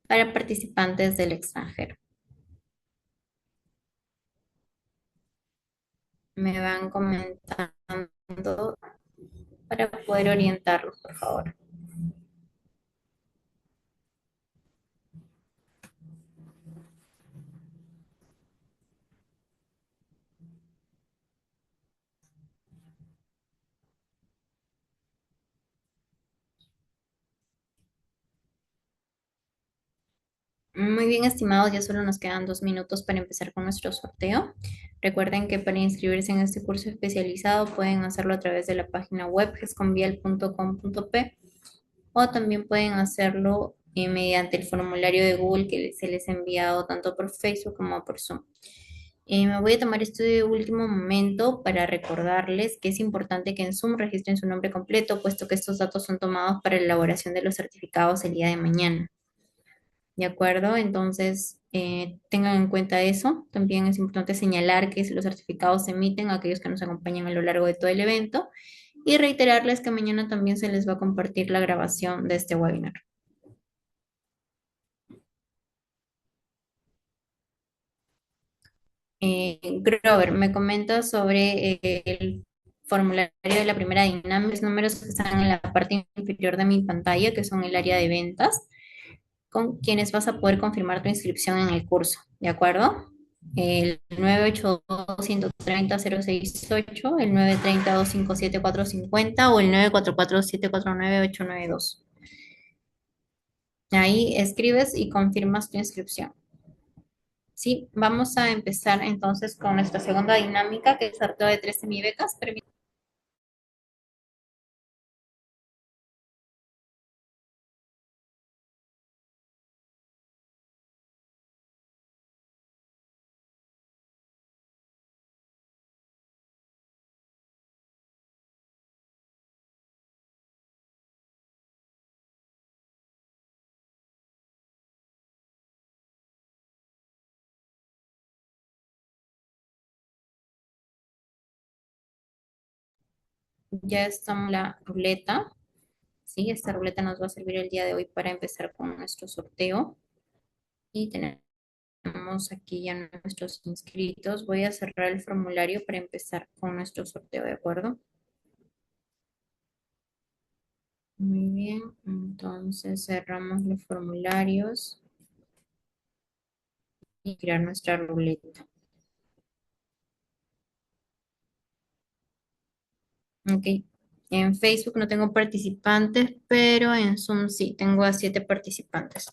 para participantes del extranjero. Me van comentando para poder orientarlos, por favor. Muy bien, estimados, ya solo nos quedan 2 minutos para empezar con nuestro sorteo. Recuerden que para inscribirse en este curso especializado pueden hacerlo a través de la página web gesconvial.com.p o también pueden hacerlo mediante el formulario de Google que se les ha enviado tanto por Facebook como por Zoom. Me voy a tomar este último momento para recordarles que es importante que en Zoom registren su nombre completo, puesto que estos datos son tomados para la elaboración de los certificados el día de mañana. ¿De acuerdo? Entonces, tengan en cuenta eso. También es importante señalar que los certificados se emiten a aquellos que nos acompañan a lo largo de todo el evento y reiterarles que mañana también se les va a compartir la grabación de este webinar. Grover, me comenta sobre el formulario de la primera dinámica, los números que están en la parte inferior de mi pantalla, que son el área de ventas, con quienes vas a poder confirmar tu inscripción en el curso, ¿de acuerdo? El 982-130-068, el 930-257-450 o el 944-749-892. Ahí escribes y confirmas tu inscripción. Sí, vamos a empezar entonces con nuestra segunda dinámica, que es el sorteo de 13 semibecas. Ya estamos en la ruleta. Sí, esta ruleta nos va a servir el día de hoy para empezar con nuestro sorteo. Y tenemos aquí ya nuestros inscritos. Voy a cerrar el formulario para empezar con nuestro sorteo, ¿de acuerdo? Muy bien, entonces cerramos los formularios y crear nuestra ruleta. Ok, en Facebook no tengo participantes, pero en Zoom sí, tengo a 7 participantes.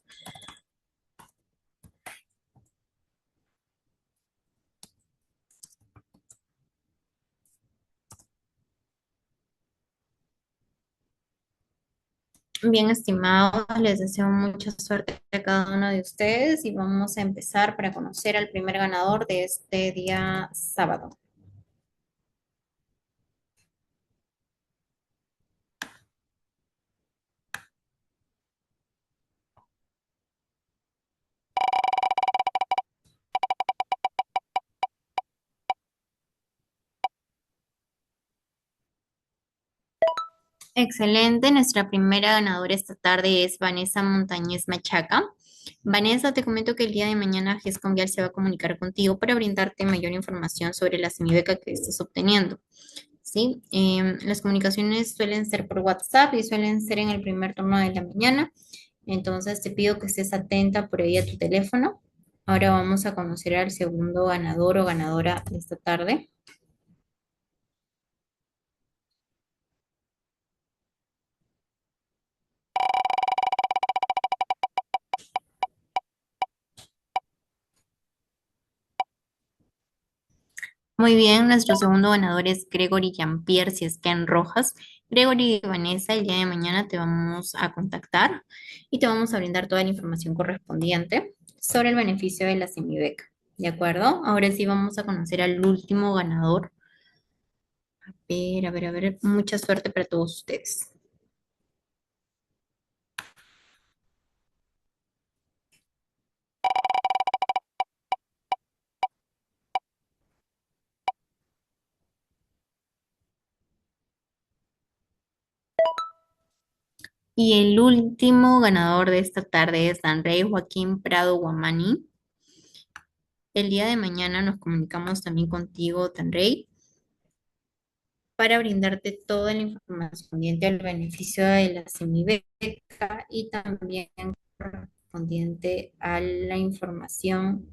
Bien, estimados, les deseo mucha suerte a cada uno de ustedes y vamos a empezar para conocer al primer ganador de este día sábado. Excelente, nuestra primera ganadora esta tarde es Vanessa Montañez Machaca. Vanessa, te comento que el día de mañana GESConvial se va a comunicar contigo para brindarte mayor información sobre la semibeca que estás obteniendo. ¿Sí? Las comunicaciones suelen ser por WhatsApp y suelen ser en el primer turno de la mañana. Entonces te pido que estés atenta por ahí a tu teléfono. Ahora vamos a conocer al segundo ganador o ganadora de esta tarde. Muy bien, nuestro segundo ganador es Gregory Jean-Pierre Siesken Rojas. Gregory y Vanessa, el día de mañana te vamos a contactar y te vamos a brindar toda la información correspondiente sobre el beneficio de la semibeca. ¿De acuerdo? Ahora sí vamos a conocer al último ganador. A ver. Mucha suerte para todos ustedes. Y el último ganador de esta tarde es Rey Joaquín Prado Guamani. El día de mañana nos comunicamos también contigo, Tanrey, para brindarte toda la información correspondiente al beneficio de la semibeca y también correspondiente a la información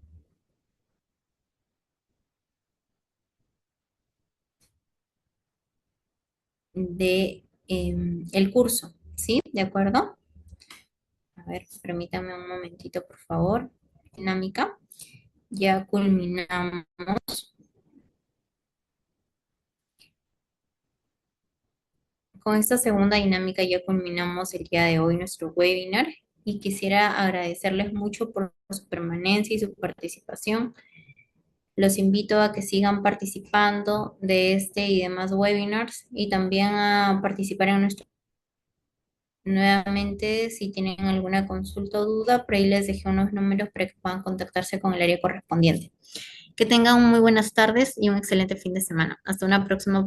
de el curso, ¿sí? ¿De acuerdo? A ver, permítame un momentito, por favor. Dinámica. Ya culminamos. Con esta segunda dinámica ya culminamos el día de hoy nuestro webinar y quisiera agradecerles mucho por su permanencia y su participación. Los invito a que sigan participando de este y demás webinars y también a participar en nuestro. Nuevamente, si tienen alguna consulta o duda, por ahí les dejé unos números para que puedan contactarse con el área correspondiente. Que tengan muy buenas tardes y un excelente fin de semana. Hasta una próxima.